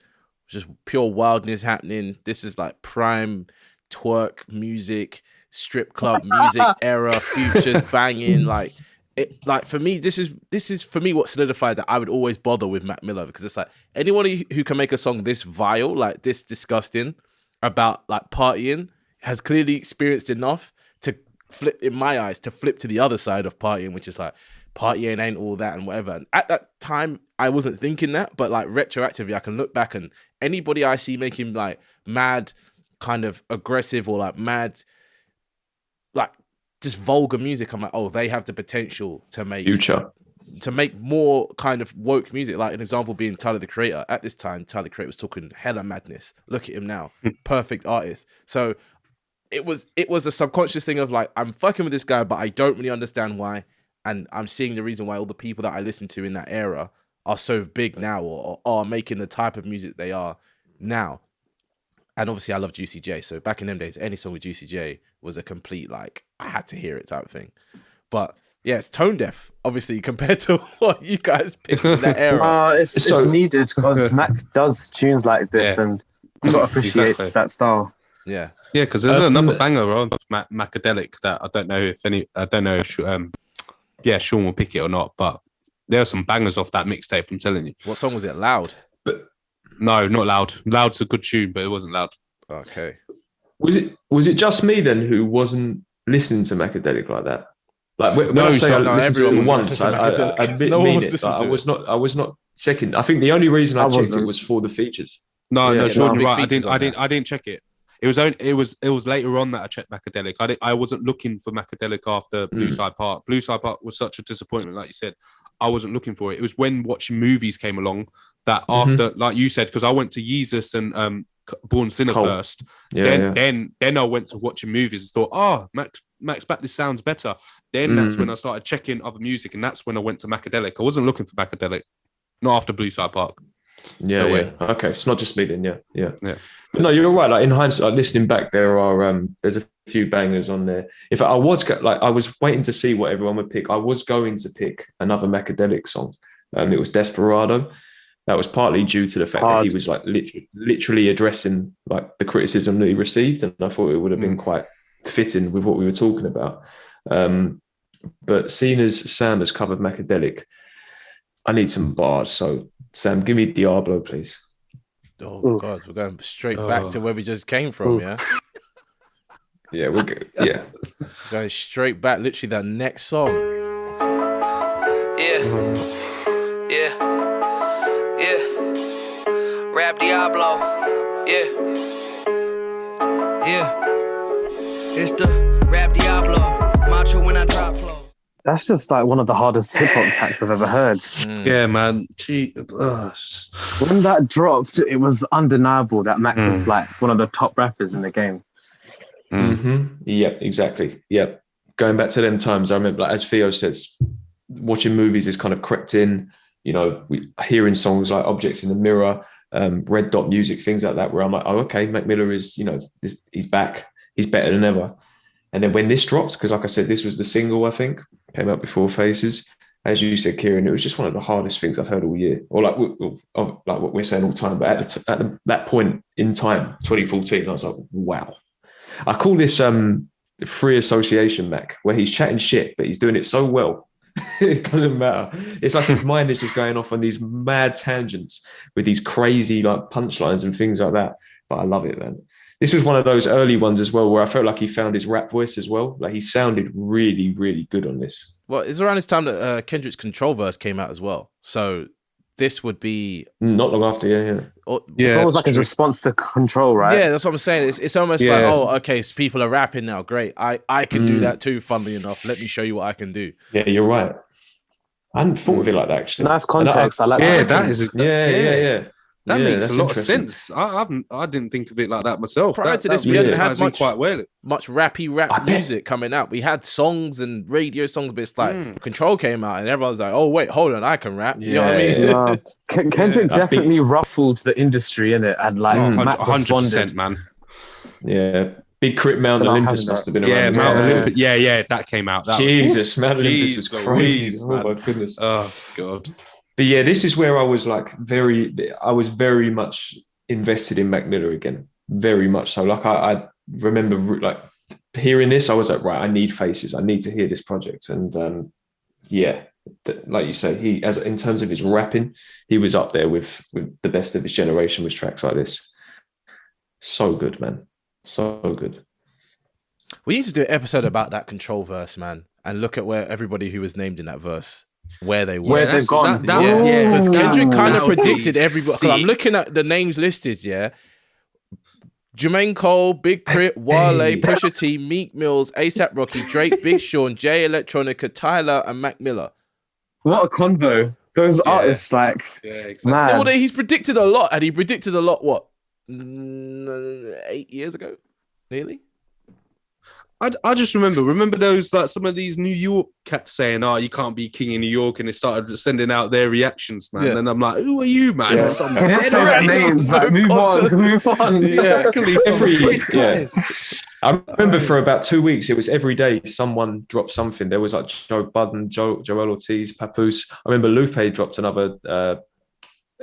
just pure wildness happening. This is like prime twerk music, strip club music era, futures banging. For me, this is for me what solidified that I would always bother with Mac Miller, because it's like anyone who can make a song this vile, like this disgusting about like partying, has clearly experienced enough to flip, in my eyes, to flip to the other side of partying, which is like partying ain't all that and whatever. And at that time, I wasn't thinking that, but like retroactively, I can look back and anybody I see making like mad kind of aggressive or like mad, like just vulgar music, I'm like, oh, they have the potential to make more kind of woke music. Like an example being Tyler the Creator. At this time, Tyler the Creator was talking hella madness. Look at him now, perfect artist. So it was a subconscious thing of like, I'm fucking with this guy, but I don't really understand why. And I'm seeing the reason why all the people that I listened to in that era are so big now, or are making the type of music they are now. And obviously I love Juicy J. So back in them days, any song with Juicy J was a complete, like, I had to hear it type of thing. But yeah, it's tone deaf, obviously, compared to what you guys picked in that era. It's needed because Mac does tunes like this, and you got to appreciate that style. Yeah, because there's another banger on Macadelic that I don't know if Sean will pick it or not, but there are some bangers off that mixtape. I'm telling you. What song was it? Loud? But no, not Loud. Loud's a good tune, but it wasn't Loud. Okay. Was it just me then who wasn't listening to Macadelic like that? Like when No, I say I no, listened to everyone it was once, listening to I Macadelic. No one mean was it. listening Like, to I was not checking. I think the only reason I checked wasn't. it was for the features. No, Yeah, Sean, big you're right. features on I didn't check it. It was later on that I checked Macadelic. I wasn't looking for Macadelic after Blue Side Park. Blue Side Park was such a disappointment, like you said. I wasn't looking for it. It was when watching movies came along that after, like you said, because I went to Yeezus and Born Sinner first. Then I went to watching movies and thought, oh, Max Back, this sounds better. Then that's when I started checking other music, and that's when I went to Macadelic. I wasn't looking for Macadelic, not after Blue Side Park. Yeah, yeah. Okay, it's not just me then. Yeah. But no, you're right. Like in hindsight, listening back, there's a few bangers on there. If I was waiting to see what everyone would pick. I was going to pick another Macadelic song. It was Desperado. That was partly due to the fact that he was like literally addressing like the criticism that he received, and I thought it would have been quite fitting with what we were talking about. But seeing as Sam has covered Macadelic, I need some bars. So Sam, give me Diablo, please. Oh God, we're going straight back to where we just came from. Yeah. Yeah, we're good. Yeah, Going straight back. Literally, that next song. Rap Diablo, it's the Rap Diablo, macho when I drop flow. That's just like one of the hardest hip hop tracks I've ever heard. Yeah, man. When that dropped, it was undeniable that Mac was like one of the top rappers in the game. Yep, exactly. Yep. Going back to them times, I remember, like, as Theo says, watching movies is kind of crept in. You know, hearing songs like Objects in the Mirror, Red Dot Music, things like that, where I'm like, oh, okay, Mac Miller is, he's back. He's better than ever. And then when this dropped, because like I said, this was the single, I think, came out before Faces. As you said, Kieran, it was just one of the hardest things I've heard all year. Or like what we're saying all the time. But at that point in time, 2014, I was like, wow. I call this free association Mac, where he's chatting shit, but he's doing it so well. It doesn't matter. It's like his mind is just going off on these mad tangents with these crazy like punchlines and things like that. But I love it, man. This was one of those early ones as well, where I felt like he found his rap voice as well. Like he sounded really, really good on this. Well, it's around this time that Kendrick's Control verse came out as well. So this would be not long after, yeah. It's almost like his response to Control, right? Yeah, that's what I'm saying. It's almost like, oh, okay, so people are rapping now. Great, I can do that too. Funnily enough, let me show you what I can do. Yeah, you're right. I hadn't thought of it like that, actually. Nice context. I like that. Yeah, that is. Yeah. That makes a lot of interesting. sense. I didn't think of it like that myself. Prior to this, that we hadn't ties had in quite well. much rappy music coming out. We had songs and radio songs, but it's like Control came out and everyone's like, oh, wait, hold on, I can rap. You know what I mean? Kendrick definitely ruffled the industry, innit? And like, Mac 100%, man. Yeah. Big Crit Mount Olympus must have been around. Mount Olympus. Yeah, that came out. Jesus, Mount Olympus was crazy. Oh, my goodness. Oh, God. But yeah, this is where I was very much invested in Mac Miller again. Very much so. Like I remember like hearing this, I was like, right, I need Faces. I need to hear this project. And like you say, in terms of his rapping, he was up there with the best of his generation with tracks like this. So good, man. So good. We need to do an episode about that Control verse, man, and look at where everybody who was named in that verse, where they were. Where they've gone. Because Kendrick kind of predicted everybody. Because I'm sick. looking at the names listed, yeah. Jermaine Cole, Big Crit, Wale, Pusha T, Meek Mills, ASAP Rocky, Drake, Big Sean, Jay Electronica, Tyler, and Mac Miller. What a convo. Those artists, like, man. Well, he's predicted a lot, and he predicted a lot, what, 8 years ago? Nearly? I just remember those, like, some of these New York cats saying, "Oh, you can't be king in New York," and they started sending out their reactions, man. Yeah. And I'm like, "Who are you, man?" Yeah. Some They didn't say their names. Like, move on. exactly. I remember for about 2 weeks, it was every day someone dropped something. There was like Joe Budden, Joel Ortiz, Papoose. I remember Lupe dropped another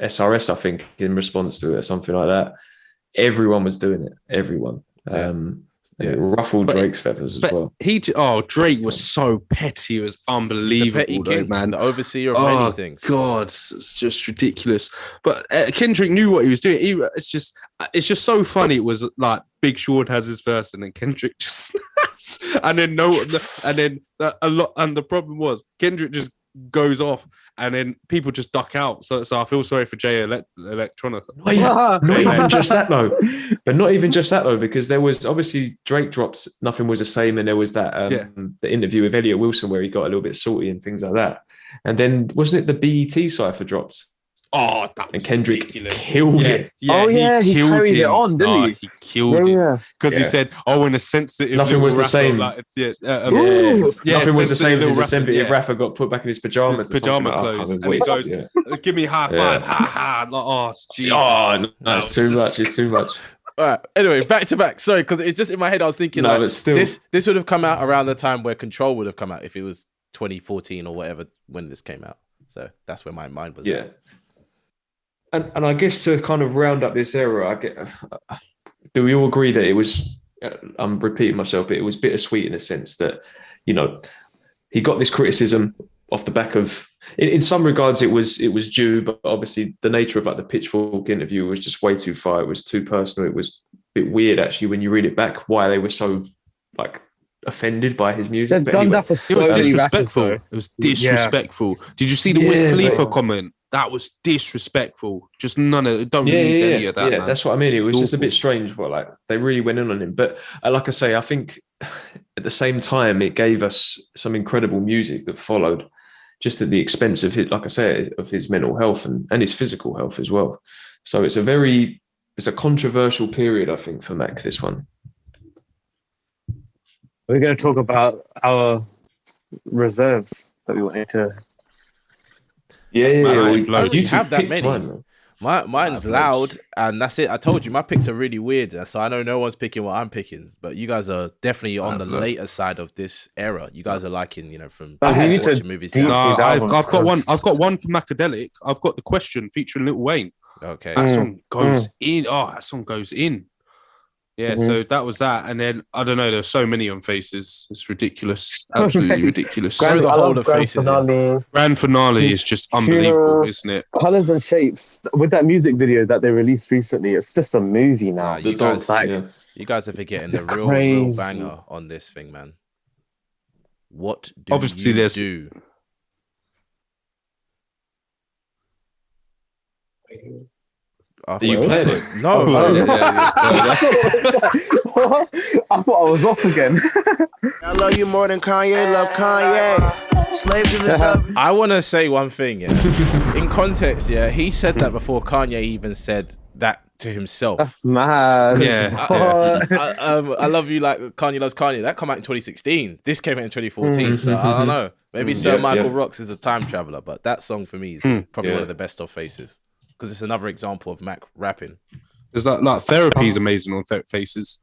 SRS, I think, in response to it or something like that. Everyone was doing it. Everyone. It ruffled Drake's feathers as well. Drake was so petty. It was unbelievable, the petty king, man. The overseer of many things. God, it's just ridiculous. But Kendrick knew what he was doing. It's just so funny. It was like Big Sean has his verse, and then Kendrick just snaps, and then the problem was Kendrick just goes off, and then people just duck out. So I feel sorry for Jay Electronica. Not even just that though. But not even just that though, because there was obviously Drake drops Nothing Was the Same, and there was that the interview with Elliot Wilson where he got a little bit salty and things like that. And then wasn't it the BET cypher drops? Oh, that was and Kendrick ridiculous. killed it. Yeah, he killed carried it on, didn't he? He killed it because he said, "Oh, when a sensitive Nothing was the same. Like, Nothing was the same because a sensitive rapper rapper got put back in his pajamas. Pajama clothes, and he goes, "Give me a high five." Ha ha! Like, oh, Jesus! Oh, no, it's too much. It's too much. All right. Anyway, back to back. Sorry, because it's just in my head. I was thinking, but still, this would have come out around the time where Control would have come out if it was 2014 or whatever when this came out. So that's where my mind was. Yeah. And I guess to kind of round up this era, do we all agree that it was? I'm repeating myself, but it was bittersweet in a sense that, you know, he got this criticism off the back of. In some regards, it was due, but obviously the nature of like the Pitchfork interview was just way too far. It was too personal. It was a bit weird actually when you read it back why they were so like offended by his music. They've done that for so many disrespectful. rappers, It was disrespectful. Yeah. Did you see the Wiz Khalifa comment? That was disrespectful. Just none of it. Don't need any of that. Yeah, man. That's what I mean. It was just a bit strange. Like they really went in on him. But like I say, I think at the same time it gave us some incredible music that followed, just at the expense of his, like I say, of his mental health and his physical health as well. So it's a controversial period, I think, for Mac. This one. We're going to talk about our reserves that we wanted to. Yeah. I don't have that many. Mine's loud, loads. and that's it. I told you my picks are really weird, so I know no one's picking what I'm picking. But you guys are definitely on the later side of this era. You guys are liking, from watching movies. No, I've got one. I've got one for Macadelic. I've got The Question featuring Lil Wayne. Okay, that song goes in. Oh, that song goes in. Yeah, so that was that, and then I don't know. There's so many on Faces. It's ridiculous, absolutely ridiculous. The whole of Faces. Grand Finale is just unbelievable, isn't it? Colors and Shapes with that music video that they released recently. It's just a movie now. You guys are forgetting the real banger on this thing, man. What do obviously you do? Do you play this? No. I thought I was off again. I love you more than Kanye love Kanye. Slave to the dub. I want to say one thing, yeah. In context, yeah, he said that before Kanye even said that to himself. That's mad. Yeah. I love you like Kanye loves Kanye. That came out in 2016. This came out in 2014. So I don't know. Maybe Sir Michael Rocks is a time traveler, but that song for me is probably one of the best of Faces. Because it's another example of Mac rapping. There's like Therapy is amazing on Faces.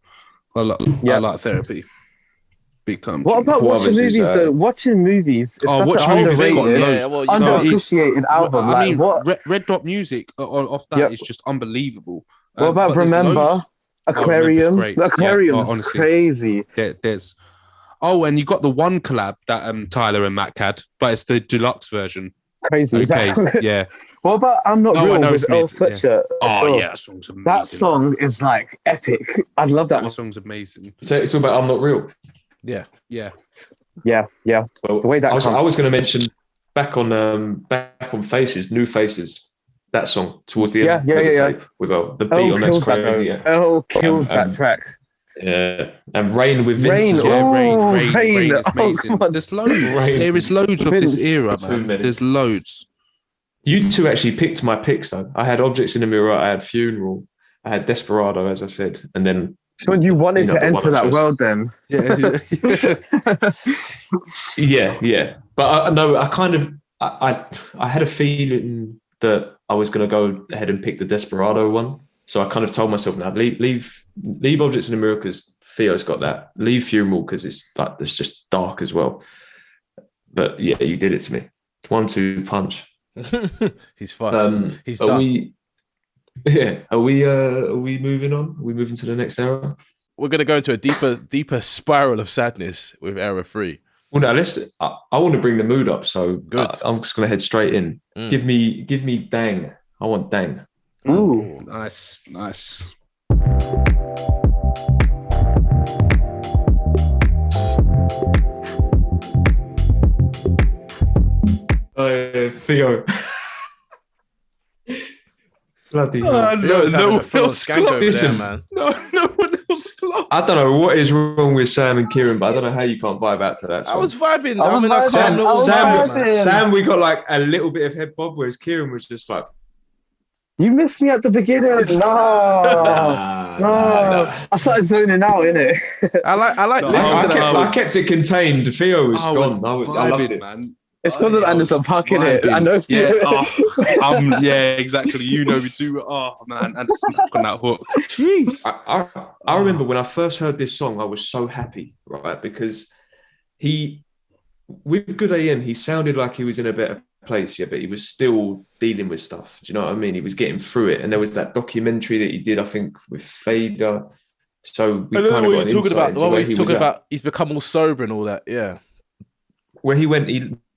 I like Therapy. Big time. What about watching movies though? Watching movies is such an underrated, underappreciated album. I mean, what? Red Dot Music off that is just unbelievable. What about Remember? Aquarium. The Aquarium's crazy. Yeah, there's. Oh, and you got the one collab that Tyler and Mac had, but it's the deluxe version. Crazy. Okay, yeah. What about I'm Not Real with Earl Sweatshirt? Yeah. Oh, yeah, that song's amazing. That song is like epic. I love that one. That song's amazing. So it's all about I'm Not Real. Yeah. Well, the way that I was going to mention back on Faces, New Faces, that song towards the end of the tape with the beat on that's crazy. Earl kills that track. Yeah, and Rain with Vince. Rain is amazing. There's loads. There is loads of this era, man. There's loads. You two actually picked my picks though. I had Objects in the Mirror, I had Funeral, I had Desperado, as I said, and then So you wanted You know, to the one enter I that chose. world then. Yeah. But I had a feeling that I was going to go ahead and pick the Desperado one. So I kind of told myself, now leave Objects in America because Theo's got that. Leave Funeral because it's just dark as well. But yeah, you did it to me. 1-2 punch. He's fun. He's are done. Are we moving on? Are we moving to the next era? We're gonna go into a deeper spiral of sadness with era 3. Well, now I want to bring the mood up, so Good. I'm just gonna head straight in. Give me Dang. I want Dang. Ooh. Nice. Theo. Bloody hell. Theo's having a full else skank over there, Listen. man. No one else close. I don't know what is wrong with Sam and Kieran, but I don't know how you can't vibe out to that song. I was vibing. I was I'm in a vibing. calm I little was vibe, man. vibing. Sam, we got like a little bit of head bob, whereas Kieran was just like, You missed me at the beginning. No. I started zoning out, innit? I like No, listening to that I song. kept it contained. Theo was I was gone. I loved vibing, it. man. It's because of Anderson Puck, innit? Vibing. I know. Yeah, exactly. You know me too. Oh man, and smack on that hook. Jeez. I remember when I first heard this song, I was so happy, right? Because with Good AM, he sounded like he was in a better place, yeah, but he was still dealing with stuff. Do you know what I mean? He was getting through it. And there was that documentary that he did, I think, with Fader. So we I know kind what of got he's an talking insight about. into The one where where he's he was talking at. about he's become all sober and all that. Yeah. Where he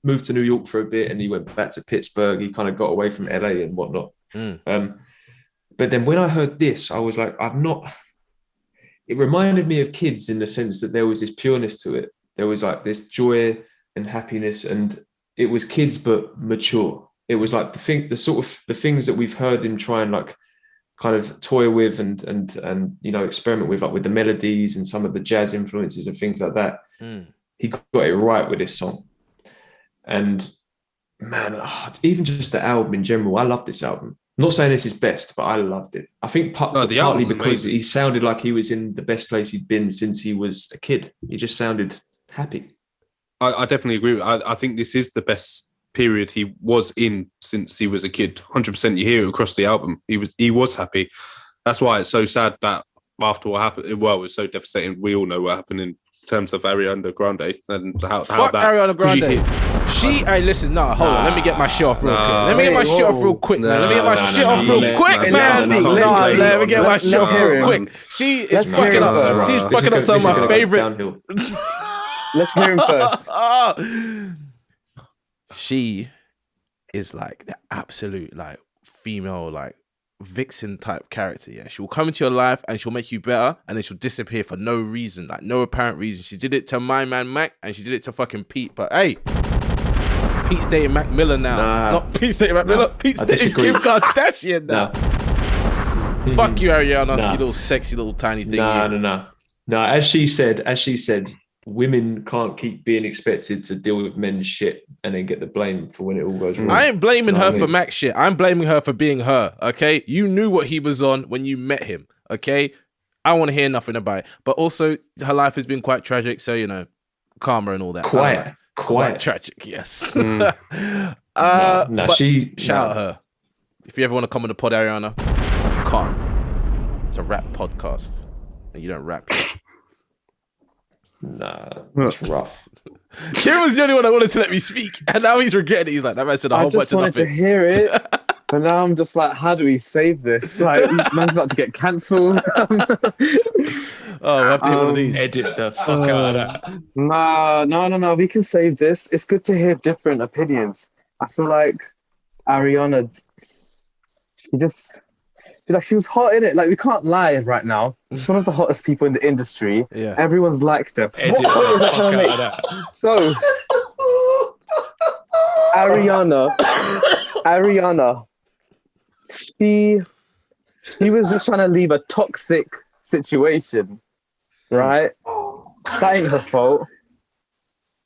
moved to New York for a bit and he went back to Pittsburgh. He kind of got away from LA and whatnot. But then when I heard this, I was like, it reminded me of Kids in the sense that there was this pureness to it. There was like this joy and happiness, and it was Kids but mature. It was like the things that we've heard him try and like kind of toy with and you know, experiment with, like with the melodies and some of the jazz influences and things like that. He got it right with this song. And man, even just the album in general, I love this album. I'm not saying this is best, but I loved it. I think partly album's because amazing. he sounded like he was in the best place he'd been since he was a kid. He just sounded happy. I definitely agree. I think this is the best period he was in since he was a kid. 100%. You hear it across the album. He was happy. That's why it's so sad that after what happened, well, it was so devastating. We all know what happened in terms of Ariana Grande and how Fuck that. Ariana Grande. Hey, listen, hold on. Let me get my shit off real quick. Let me get my shit off real quick, man. Let me get my shit off real quick, man. Let me get my shit off real quick. She is fucking up. She's fucking up some of my favorite. Let's hear him first. She is like the absolute like female like vixen type character. Yeah, she will come into your life and she'll make you better, and then she'll disappear for no reason, like no apparent reason. She did it to my man Mac, and she did it to fucking Pete. But hey, Pete's dating Mac Miller now. Not Pete's dating Mac Miller. Pete's dating Kim Kardashian now. Fuck you, Ariana. You little sexy little tiny thing. No. As she said, women can't keep being expected to deal with men's shit and then get the blame for when it all goes wrong. I ain't blaming You know her what I for mean? Mac shit. I'm blaming her for being her, okay? You knew what he was on when you met him, okay? I don't want to hear nothing about it. But also, her life has been quite tragic, so, you know, karma and all that. Quite tragic, yes. But shout out her. If you ever want to come on the pod, Ariana, you can't. It's a rap podcast, and you don't rap. Nah, that's rough. Kieran was the only one that wanted to let me speak, and now he's regretting it. He's like, that man said a I whole bunch just of wanted to nothing. hear it, but now I'm just like, how do we save this? Like, man's about to get cancelled. Oh, we have to hit one of these. Edit the fuck out of that. No. We can save this. It's good to hear different opinions. I feel like Ariana, she was hot in it. Like, we can't lie right now. She's one of the hottest people in the industry. Yeah. Everyone's liked her. Edit What point is the that trying to fuck make? out of that. So, Ariana, she was just trying to leave a toxic situation, right? That ain't her fault.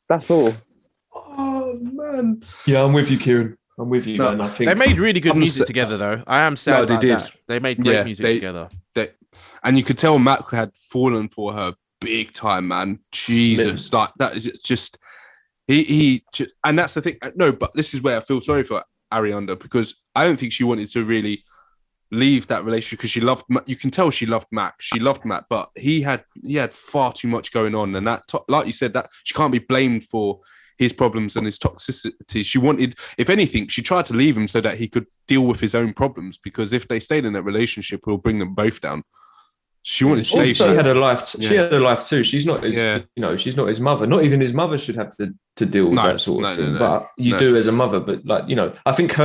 That's all. Oh man. Yeah, I'm with you, Kieran. I'm with you, man. I think They made really good music together, though. I am sad No, they about did. that. They made great music together. And you could tell Mac had fallen for her big time, man. Jesus, like that is just and that's the thing. No, but this is where I feel sorry for Ariana, because I don't think she wanted to really leave that relationship, because she loved. You can tell she loved Mac. She loved Mac, but he had far too much going on, and that, like you said, that she can't be blamed for his problems and his toxicity. She wanted, if anything, she tried to leave him so that he could deal with his own problems, because if they stayed in that relationship, it will bring them both down. She wanted to save. She had a life. She had a life too. She's not his. She's not his mother. Not even his mother should have to deal with that sort of thing. But you do as a mother. But I think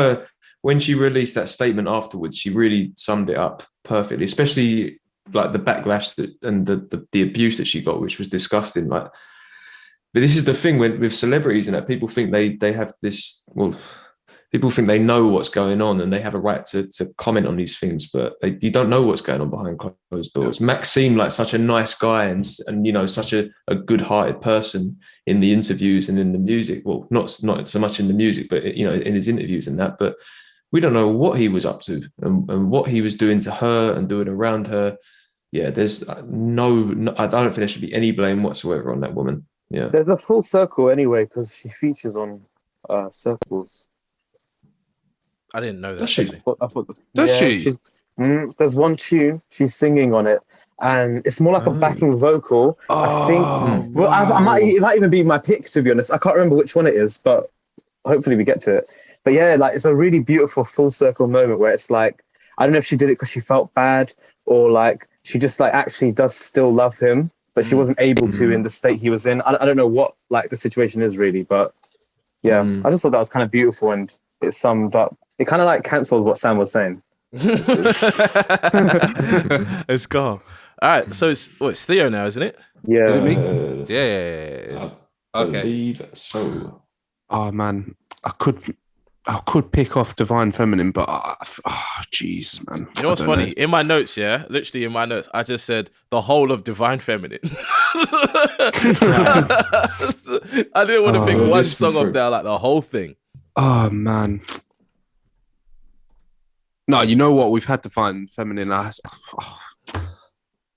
when she released that statement afterwards, she really summed it up perfectly. Especially like the backlash and the abuse that she got, which was disgusting. Like, but this is the thing with celebrities, and that people think they have this. Well, people think they know what's going on and they have a right to comment on these things, but you don't know what's going on behind closed doors. Max seemed like such a nice guy and such a good-hearted person in the interviews and in the music. Well, not so much in the music, but in his interviews and that. But we don't know what he was up to and what he was doing to her and doing around her. Yeah, there's I don't think there should be any blame whatsoever on that woman. Yeah, there's a full circle anyway, because she features on Circles. I didn't know that. Does she? Does she? There's one tune she's singing on it, and it's more like a backing vocal. I think. Well, it might even be my pick, to be honest. I can't remember which one it is, but hopefully we get to it. But yeah, like it's a really beautiful full circle moment where it's like, I don't know if she did it because she felt bad, or like she just like actually does still love him, but she wasn't able to in the state he was in. I don't know what like the situation is really, but yeah, I just thought that was kind of beautiful, and it summed up. It kind of like cancelled what Sam was saying. Let's go. All right, so it's Theo now, isn't it? Yeah. Is it me? Yeah. It is. I believe so. Oh man, I could pick off Divine Feminine, but jeez, man. You know what's funny? In my notes, literally in my notes, I just said the whole of Divine Feminine. I didn't want to pick one song off there, like the whole thing. Oh man. No, you know what? We've had to find Feminine. It's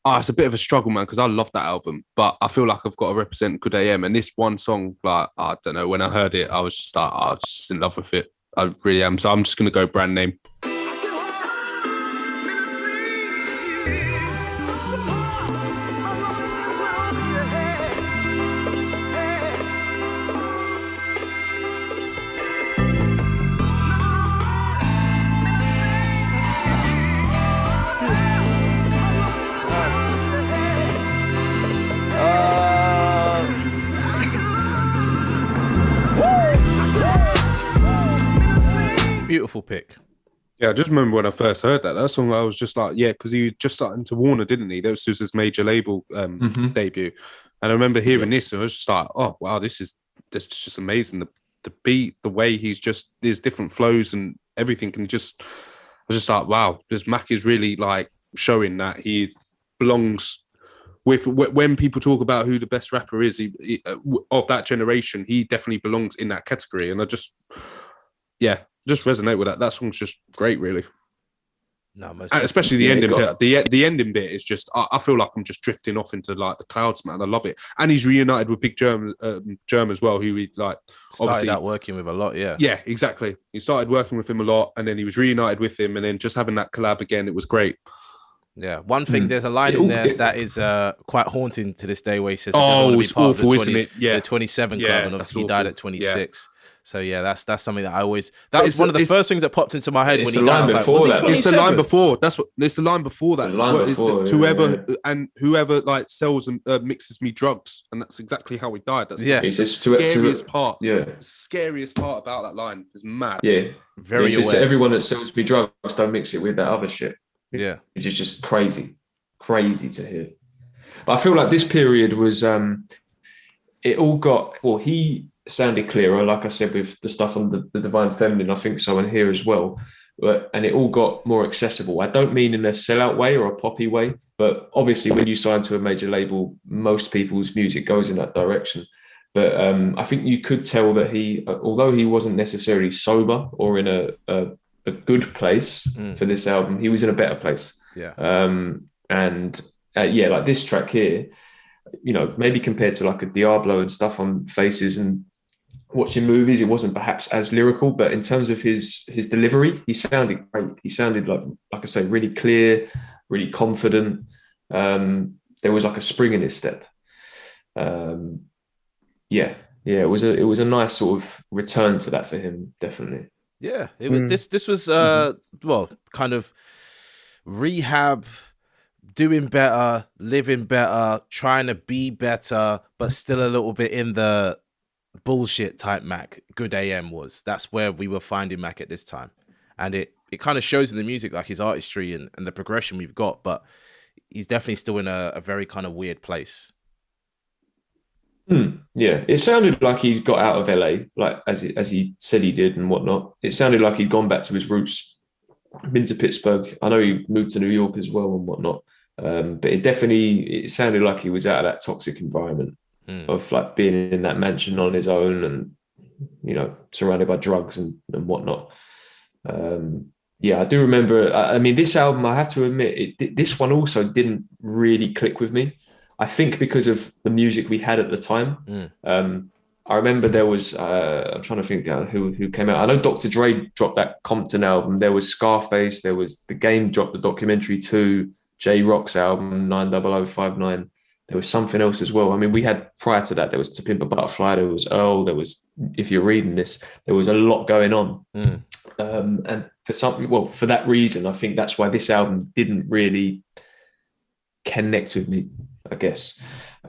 a bit of a struggle, man, because I love that album, but I feel like I've got to represent Good AM. And this one song, like, I don't know, when I heard it, I was just like, I was just in love with it. I really am. So I'm just going to go Brand Name. Beautiful pick. Yeah, I just remember when I first heard that song, I was just like, yeah, because he was just starting to Warner, didn't he? That was his major label debut. And I remember hearing this, and I was just like, oh, wow, that's just amazing. The beat, the way there's different flows and everything. And I was just like, wow, this Mac is really like showing that he belongs with, when people talk about who the best rapper is he, of that generation, he definitely belongs in that category. And I just resonate with that. That song's just great, really. No, especially the ending bit. The ending bit is just. I feel like I'm just drifting off into like the clouds, man. I love it, and he's reunited with Big Germ as well, who he like started out working with a lot. Yeah, yeah, exactly. He started working with him a lot, and then he was reunited with him, and then just having that collab again, it was great. Yeah, one thing. There's a line in there that is quite haunting to this day, where he says, "Oh, it's awful, isn't it?" Yeah, the 27 club, and obviously he died at 26. Yeah. So yeah, that's something that I always. That was one of the first things that popped into my head when he died. It's the line before. It's the line before that. Whoever like sells and mixes me drugs, and that's exactly how he died. That's the scariest part. Yeah, the scariest part about that line is mad. Yeah, very. It's just everyone that sells me drugs, don't mix it with that other shit. Yeah, which is just crazy to hear. But I feel like this period was. It all got he sounded clearer, like I said, with the stuff on the Divine Feminine. I think so, and here as well. And it all got more accessible. I don't mean in a sellout way or a poppy way, but obviously when you sign to a major label, most people's music goes in that direction. But I think you could tell that he, although he wasn't necessarily sober or in a good place for this album, he was in a better place. Yeah. And yeah, like this track here, you know, maybe compared to like a Diablo and stuff on Faces and watching movies, it wasn't perhaps as lyrical, but in terms of his delivery, he sounded great. He sounded like I say, really clear, really confident. There was like a spring in his step. Yeah, it was a nice sort of return to that for him, definitely. Yeah, it was. This was well, kind of rehab, doing better, living better, trying to be better, but still a little bit in the bullshit type Mac. Good AM was. That's where we were finding Mac at this time, and it kind of shows in the music, like his artistry and the progression we've got. But he's definitely still in a very kind of weird place. Yeah, it sounded like he got out of LA, like as he said he did and whatnot. It sounded like he'd gone back to his roots, been to Pittsburgh. I know he moved to New York as well and whatnot. But it sounded like he was out of that toxic environment of like being in that mansion on his own and, you know, surrounded by drugs and whatnot. Yeah, I do remember. I mean, this album, I have to admit, this one also didn't really click with me. I think because of the music we had at the time. I remember there was, I'm trying to think who came out. I know Dr. Dre dropped that Compton album. There was Scarface. There was The Game dropped the documentary 2, J-Rock's album, 90059. There was something else as well. I mean, we had prior to that, there was To Pimp a Butterfly. There was Earl. There was, if you're reading this, there was a lot going on. And for that reason, I think that's why this album didn't really connect with me, I guess,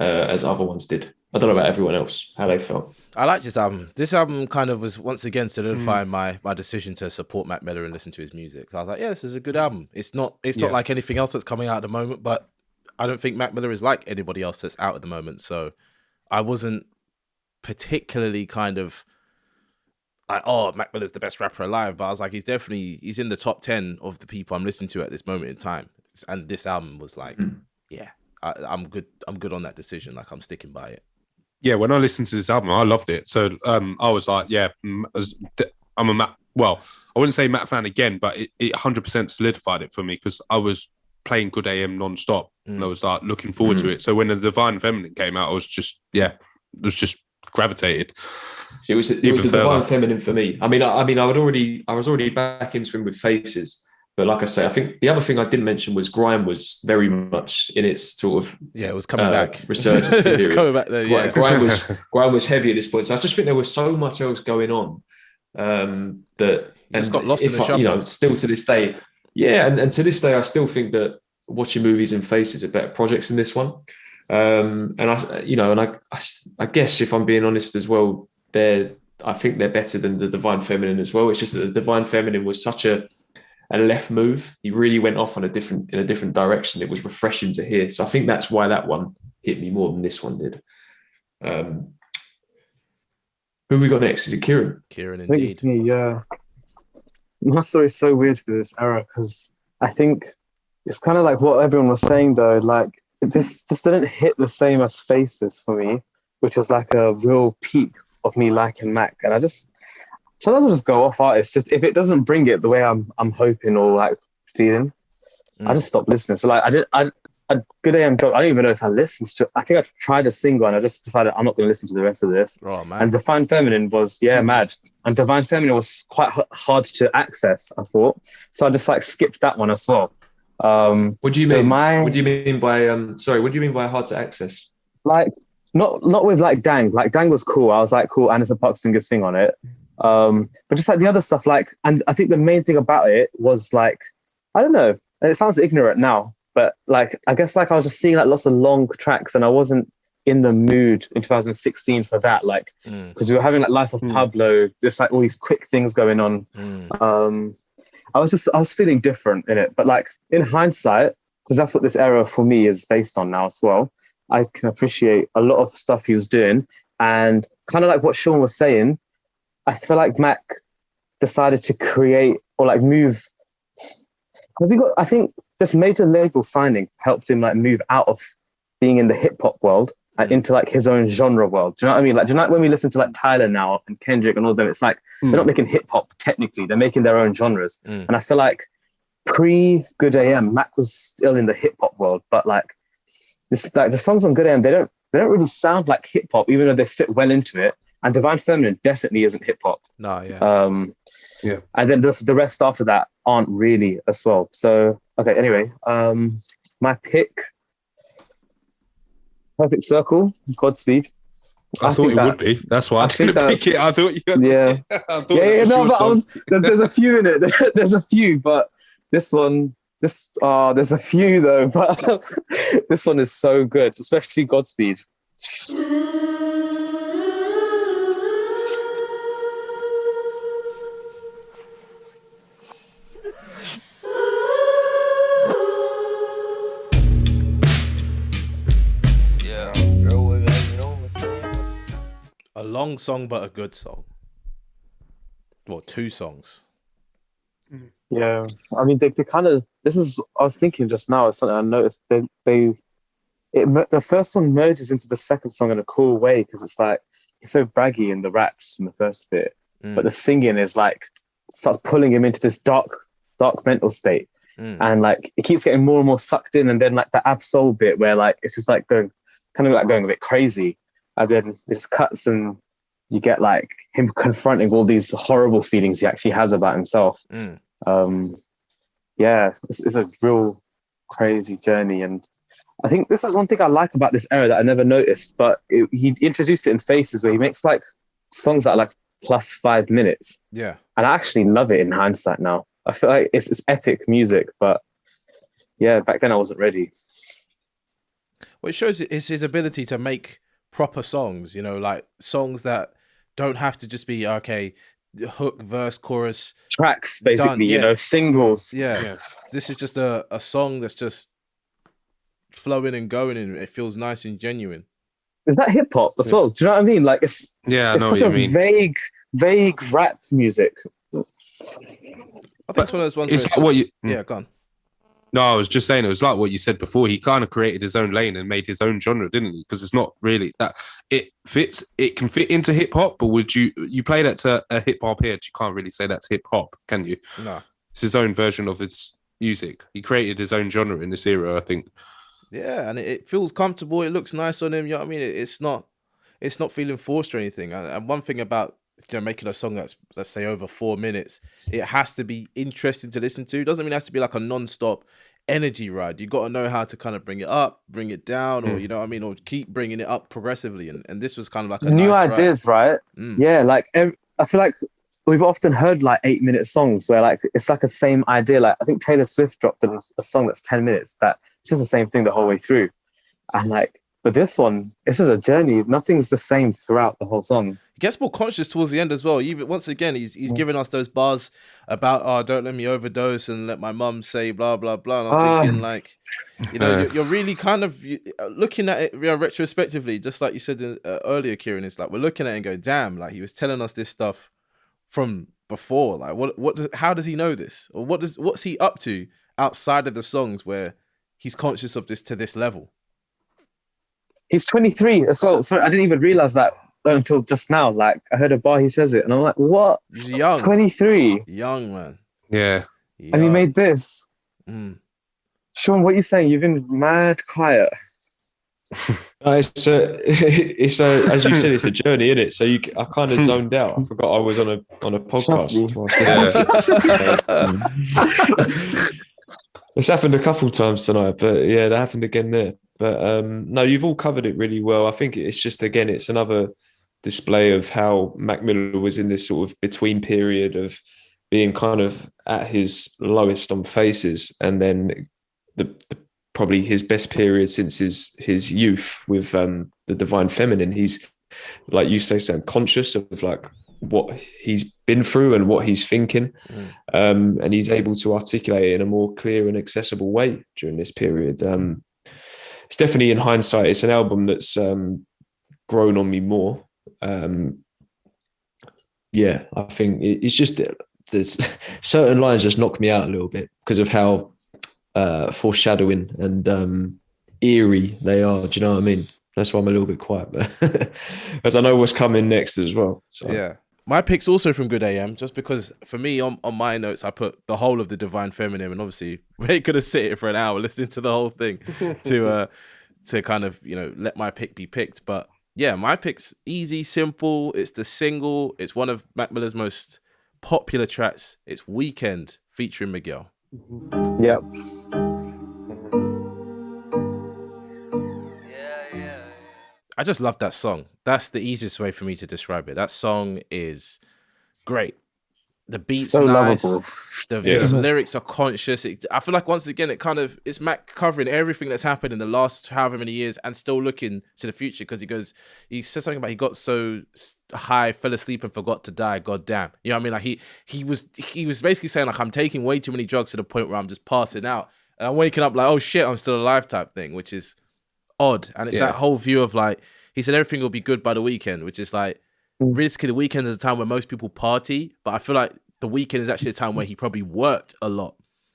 as other ones did. I don't know about everyone else, how they felt. I liked this album. This album kind of was once again solidifying my decision to support Mac Miller and listen to his music. So I was like, yeah, this is a good album. It's not like anything else that's coming out at the moment, but I don't think Mac Miller is like anybody else that's out at the moment. So I wasn't particularly kind of like, oh, Mac Miller's the best rapper alive. But I was like, he's in the top 10 of the people I'm listening to at this moment in time. And this album was like, yeah, I'm good. I'm good on that decision. Like, I'm sticking by it. Yeah, when I listened to this album, I loved it. So I was like, yeah, I'm a Mac. Well, I wouldn't say Mac fan again, but it 100% solidified it for me because I was playing Good AM non-stop and I was like looking forward to it. So when the Divine Feminine came out, I was just gravitated. It was the Divine Feminine for me. I was already back into him with Faces. But like I say, I think the other thing I didn't mention was grime was very much in its sort of it was coming back resurgence. It's coming back there. Yeah, grime was heavy at this point. So I just think there was so much else going on that just got lost in the shuffle. You know, still to this day, and to this day, I still think that Watching Movies and Faces are better projects than this one. And I guess if I'm being honest as well, I think they're better than the Divine Feminine as well. It's just that the Divine Feminine was such a left move. He really went off in a different direction. It was refreshing to hear. So I think that's why that one hit me more than this one did. Who we got next? Is it Kieran? Kieran, indeed. I think it's me, yeah. My story's so weird for this era because I think it's kind of like what everyone was saying though. Like this just didn't hit the same as Faces for me, which was like a real peak of me liking Mac. And sometimes I'll just go off artists. If it doesn't bring it the way I'm hoping or like feeling, I just stop listening. So like I Good AM Drop, I don't even know if I listened to it. I think I tried a single and I just decided I'm not going to listen to the rest of this. Oh, man. And Divine Feminine was, mad. And Divine Feminine was quite hard to access, I thought. So I just like skipped that one as well. What do you mean? What do you mean by what do you mean by hard to access? Like not with like Dang. Like Dang was cool. I was like, cool, Anderson .Paak singer's thing on it. But just like the other stuff, like, and I think the main thing about it was like, I don't know, and it sounds ignorant now, but like, I guess like I was just seeing like lots of long tracks and I wasn't in the mood in 2016 for that, like, because we were having like Life of Pablo, just like all these quick things going on. I was feeling different in it, but like in hindsight, because that's what this era for me is based on now as well, I can appreciate a lot of stuff he was doing. And kind of like what Sean was saying, I feel like Mac decided to create or like move, because I think this major label signing helped him like move out of being in the hip hop world and into like his own genre world. Do you know what I mean? Like, do you know like when we listen to like Tyler now and Kendrick and all of them, it's like they're not making hip hop technically, they're making their own genres. And I feel like pre Good AM, Mac was still in the hip hop world, but like the songs on Good AM, they don't really sound like hip hop, even though they fit well into it. And Divine Feminine definitely isn't hip hop. No, yeah. Yeah. And then the rest after that aren't really as well. So okay, anyway, my pick, Perfect Circle, Godspeed. I thought it would be. That's why I didn't pick it. I thought you. Yeah. I thought No, but there's a few in it. There's a few, but there's a few though. But this one is so good, especially Godspeed. A long song, but a good song. Well, 2 songs. Yeah, I mean, they kind of. This is. I was thinking just now. It's something I noticed. The first song merges into the second song in a cool way because it's like he's so braggy in the raps in the first bit, but the singing is like starts pulling him into this dark mental state, and like it keeps getting more and more sucked in, and then like the Ab-Soul bit where like it's just like going a bit crazy, and then it just cuts and you get like him confronting all these horrible feelings he actually has about himself. Yeah, it's a real crazy journey, and I think this is one thing I like about this era that I never noticed, but he introduced it in Faces where he makes like songs that are like plus 5 minutes. Yeah. And I actually love it in hindsight now. I feel like it's epic music, but yeah, back then I wasn't ready. Well, it shows it's his ability to make proper songs, you know, like songs that don't have to just be, okay, hook, verse, chorus. Tracks, basically, done. Yeah. You know, singles. Yeah. This is just a song that's just flowing and going, and it feels nice and genuine. Is that hip hop as well? Do you know what I mean? Like it's I know it's what such you a mean. vague rap music. I think it's one of those ones. It's like what you. Yeah, go on. No, I was just saying it was like what you said before. He kind of created his own lane and made his own genre, didn't he? Because it's not really that it fits. It can fit into hip hop, but would you play that to a hip hop head? You can't really say that's hip hop, can you? No, it's his own version of its music. He created his own genre in this era, I think. Yeah, and it feels comfortable. It looks nice on him. You know what I mean? It's not feeling forced or anything. And one thing about making a song that's, let's say, over 4 minutes, it has to be interesting to listen to. Doesn't mean it has to be like a non-stop energy ride. You got to know how to kind of bring it up, bring it down, or you know what I mean, or keep bringing it up progressively. And this was kind of like a new nice ideas, ride. right? Yeah, like I feel like we've often heard like 8-minute songs where like it's like the same idea. Like I think Taylor Swift dropped a song that's 10 minutes that it's just the same thing the whole way through. And like, but this one, it's just a journey. Nothing's the same throughout the whole song. He gets more conscious towards the end as well. Even once again, he's giving us those bars about, oh, don't let me overdose and let my mum say blah blah blah. And I'm thinking like, you know, you're really kind of looking at it retrospectively, just like you said earlier, Kieran. It's like we're looking at it and going, damn, like he was telling us this stuff from before. Like how does he know this, or what's he up to outside of the songs where he's conscious of this to this level? He's 23 as well. Sorry, I didn't even realize that until just now. Like I heard a bar, he says it, and I'm like, what? He's young. 23. Young, man. Yeah. Young. And he made this. Sean, what are you saying? You've been mad quiet. It's as you said, it's a journey, isn't it? So I kind of zoned out. I forgot I was on a podcast. It's happened a couple of times tonight, but yeah, that happened again there. But no, you've all covered it really well. I think it's just, again, it's another display of how Mac Miller was in this sort of between period of being kind of at his lowest on Faces, and then the probably his best period since his youth with the Divine Feminine. He's, like you say, Sam, conscious of like what he's been through and what he's thinking, and he's able to articulate it in a more clear and accessible way during this period. It's definitely, in hindsight, it's an album that's grown on me more. Yeah, I think it's just there's certain lines just knock me out a little bit because of how foreshadowing and eerie they are. Do you know what I mean? That's why I'm a little bit quiet, but as I know what's coming next as well. So. Yeah. My pick's also from Good AM, just because for me on my notes I put the whole of the Divine Feminine, and obviously we could have sit here for an hour listening to the whole thing to kind of, you know, let my pick be picked. But yeah, my pick's easy, simple. It's the single. It's one of Mac Miller's most popular tracks. It's Weekend featuring Miguel. Yep. I just love that song. That's the easiest way for me to describe it. That song is great. The beat's So nice. lovable. The lyrics are conscious. I feel like once again, it's Mac covering everything that's happened in the last however many years and still looking to the future, because he says something about he got so high, fell asleep and forgot to die. God damn. You know what I mean? Like he was basically saying like, I'm taking way too many drugs to the point where I'm just passing out. And I'm waking up like, oh shit, I'm still alive type thing, which is odd. And it's that whole view of like, he said everything will be good by the weekend, which is like, realistically, the weekend is a time where most people party, but I feel like the weekend is actually a time where he probably worked a lot.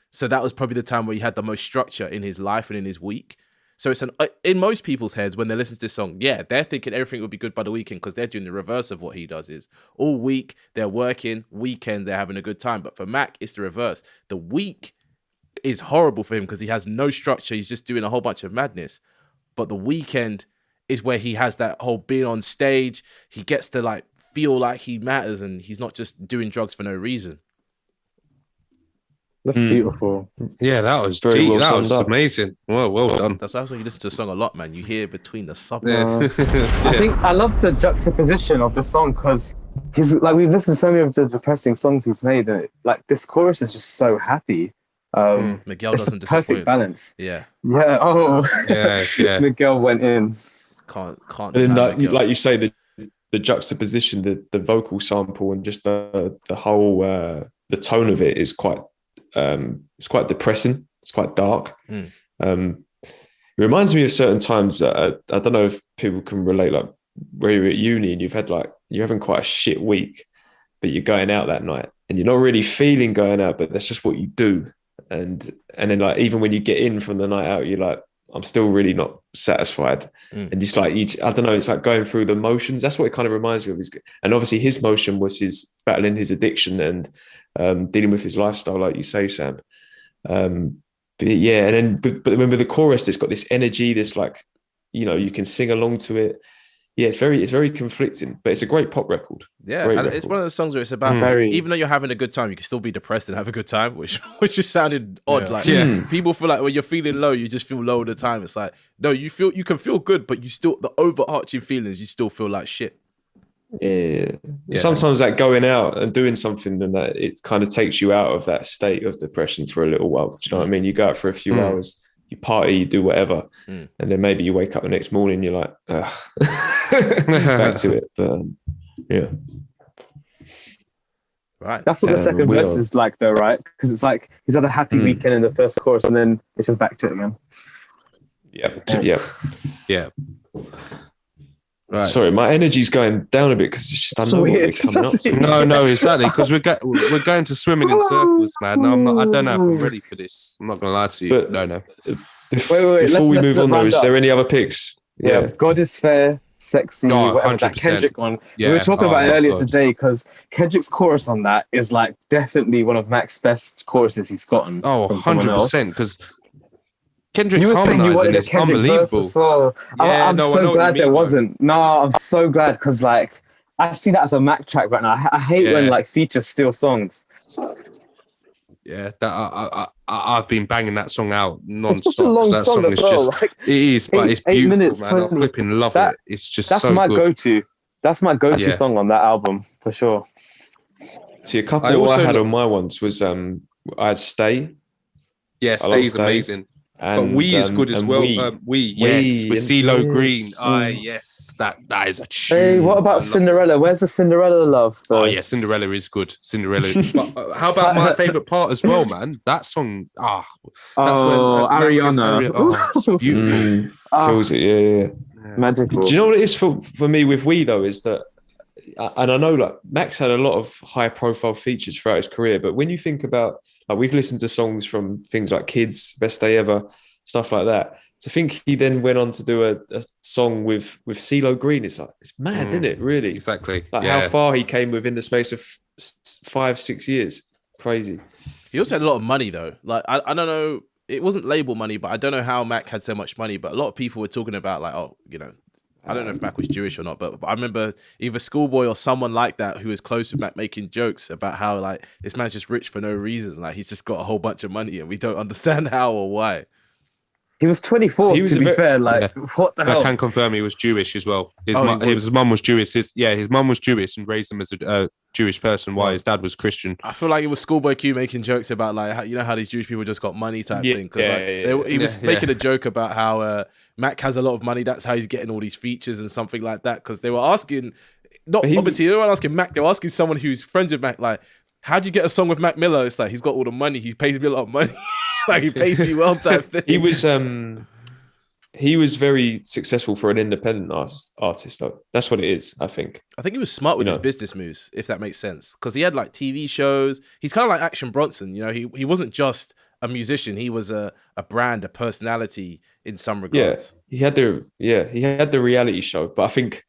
So that was probably the time where he had the most structure in his life and in his week. So it's in most people's heads when they listen to this song, yeah, they're thinking everything will be good by the weekend because they're doing the reverse of what he does. Is all week they're working, weekend they're having a good time. But for Mac, it's the reverse. The week is horrible for him because he has no structure. He's just doing a whole bunch of madness. But the weekend is where he has that whole being on stage. He gets to like feel like he matters and he's not just doing drugs for no reason. That's beautiful. Yeah, that was Very well that was summed up. Amazing. Well done. That's why you listen to a song a lot, man. You hear between the subs. I think I love the juxtaposition of the song because he's like, we've listened to so many of the depressing songs he's made, and like this chorus is just so happy. Miguel it's doesn't the perfect disappoint. balance. Yeah. Yeah. Oh. Yeah. Miguel went in. Can't. And deny then, Miguel. like you say, the juxtaposition, the vocal sample, and just the whole the tone of it is quite it's quite depressing. It's quite dark. It reminds me of certain times that I don't know if people can relate, like where you're at uni and you're having quite a shit week, but you're going out that night and you're not really feeling going out, but that's just what you do. And then like even when you get in from the night out, you're like, I'm still really not satisfied. And just like I don't know, it's like going through the motions. That's what it kind of reminds me of. And obviously his motion was his battling his addiction and dealing with his lifestyle, like you say, Sam. But yeah, and then but with the chorus, it's got this energy, this like, you know, you can sing along to it. Yeah, it's very conflicting, but it's a great pop record. Yeah, Great and record. it's one of those songs where it's about even though you're having a good time, you can still be depressed and have a good time, which just sounded odd. Like people feel like when you're feeling low, you just feel low all the time. It's like, no, you can feel good, but you still, the overarching feelings, you still feel like shit. Yeah. Sometimes that going out and doing something and that it kind of takes you out of that state of depression for a little while. Do you know what I mean? You go out for a few hours, you party, you do whatever, and then maybe you wake up the next morning, you're like, back to it. But yeah. Right. That's what the second verse is like, though, right? Because it's like he's had a happy weekend in the first chorus, and then it's just back to it again. Yeah. Right. Sorry, my energy's going down a bit because it's just I know what we're coming up to. No, exactly. Because we're going to swimming in circles, man. I don't know if I'm ready for this. I'm not gonna lie to you. But no. Wait. Before we move on, though, is round there up. any other picks? Yeah. God is fair, sexy, whatever, that 100%. Kendrick one. Yeah. We were talking about it my earlier God. today because Kendrick's chorus on that is like definitely one of Mac's best choruses he's gotten. Oh, from someone else. 100%. Because Kendrick's You were saying you harmonizing wanted a is Kendrick verse unbelievable. as well. Yeah, I'm no, I know so what glad you there mean, wasn't. No, I'm so glad because like I see that as a Mac track right now. I hate when like features steal songs. Yeah, that I've been banging that song out non-stop. It's such a long that song is as well. just Like, it is, but it's 8 beautiful, minutes, man. I 20. flipping love it. It's just that's so my good. go-to. That's my go-to Yeah. song on that album for sure. See, a couple I also I had lo- on my ones was I had Stay. Yeah, I love Stay's Stay. amazing. And, But We is good as and well. We. We, yes, with and- CeeLo yes. Green. Yes, that is a tune. Hey, what I about love Cinderella? Where's the Cinderella love? Oh yeah, Cinderella is good. Cinderella. But how about my favorite part as well, man? That song. That's Ariana. it's beautiful. Kills it, yeah. Magical. Do you know what it is for me with We though? Is that, and I know like Max had a lot of high profile features throughout his career, but when you think about like we've listened to songs from things like Kids, Best Day Ever, stuff like that. To think he then went on to do a song with CeeLo Green, it's mad, isn't it? Really, Exactly. like how far he came within the space of 5-6 years. Crazy. He also had a lot of money though. Like I don't know, it wasn't label money, but I don't know how Mac had so much money. But a lot of people were talking about like, oh, you know, I don't know if Mac was Jewish or not, but I remember either Schoolboy or someone like that who was close to Mac making jokes about how like this man's just rich for no reason. Like he's just got a whole bunch of money and we don't understand how or why. He was 24, to be fair. Like, what the hell? I can confirm he was Jewish as well. His mum was Jewish. His mum was Jewish and raised him as a Jewish person, while his dad was Christian. I feel like it was Schoolboy Q making jokes about like how, you know how these Jewish people just got money type thing. Because he was making a joke about how Mac has a lot of money. That's how he's getting all these features and something like that. Because they were asking, obviously they weren't asking Mac. They were asking someone who's friends with Mac, like, how do you get a song with Mac Miller? It's like he's got all the money. He pays me a lot of money. Like he pays me well type thing. He was very successful for an independent artist though. That's what it is, I think. I think he was smart with his business moves, if that makes sense. Because he had like TV shows. He's kind of like Action Bronson. You know, he wasn't just a musician. He was a brand, a personality in some regards. Yeah, he had the reality show. But I think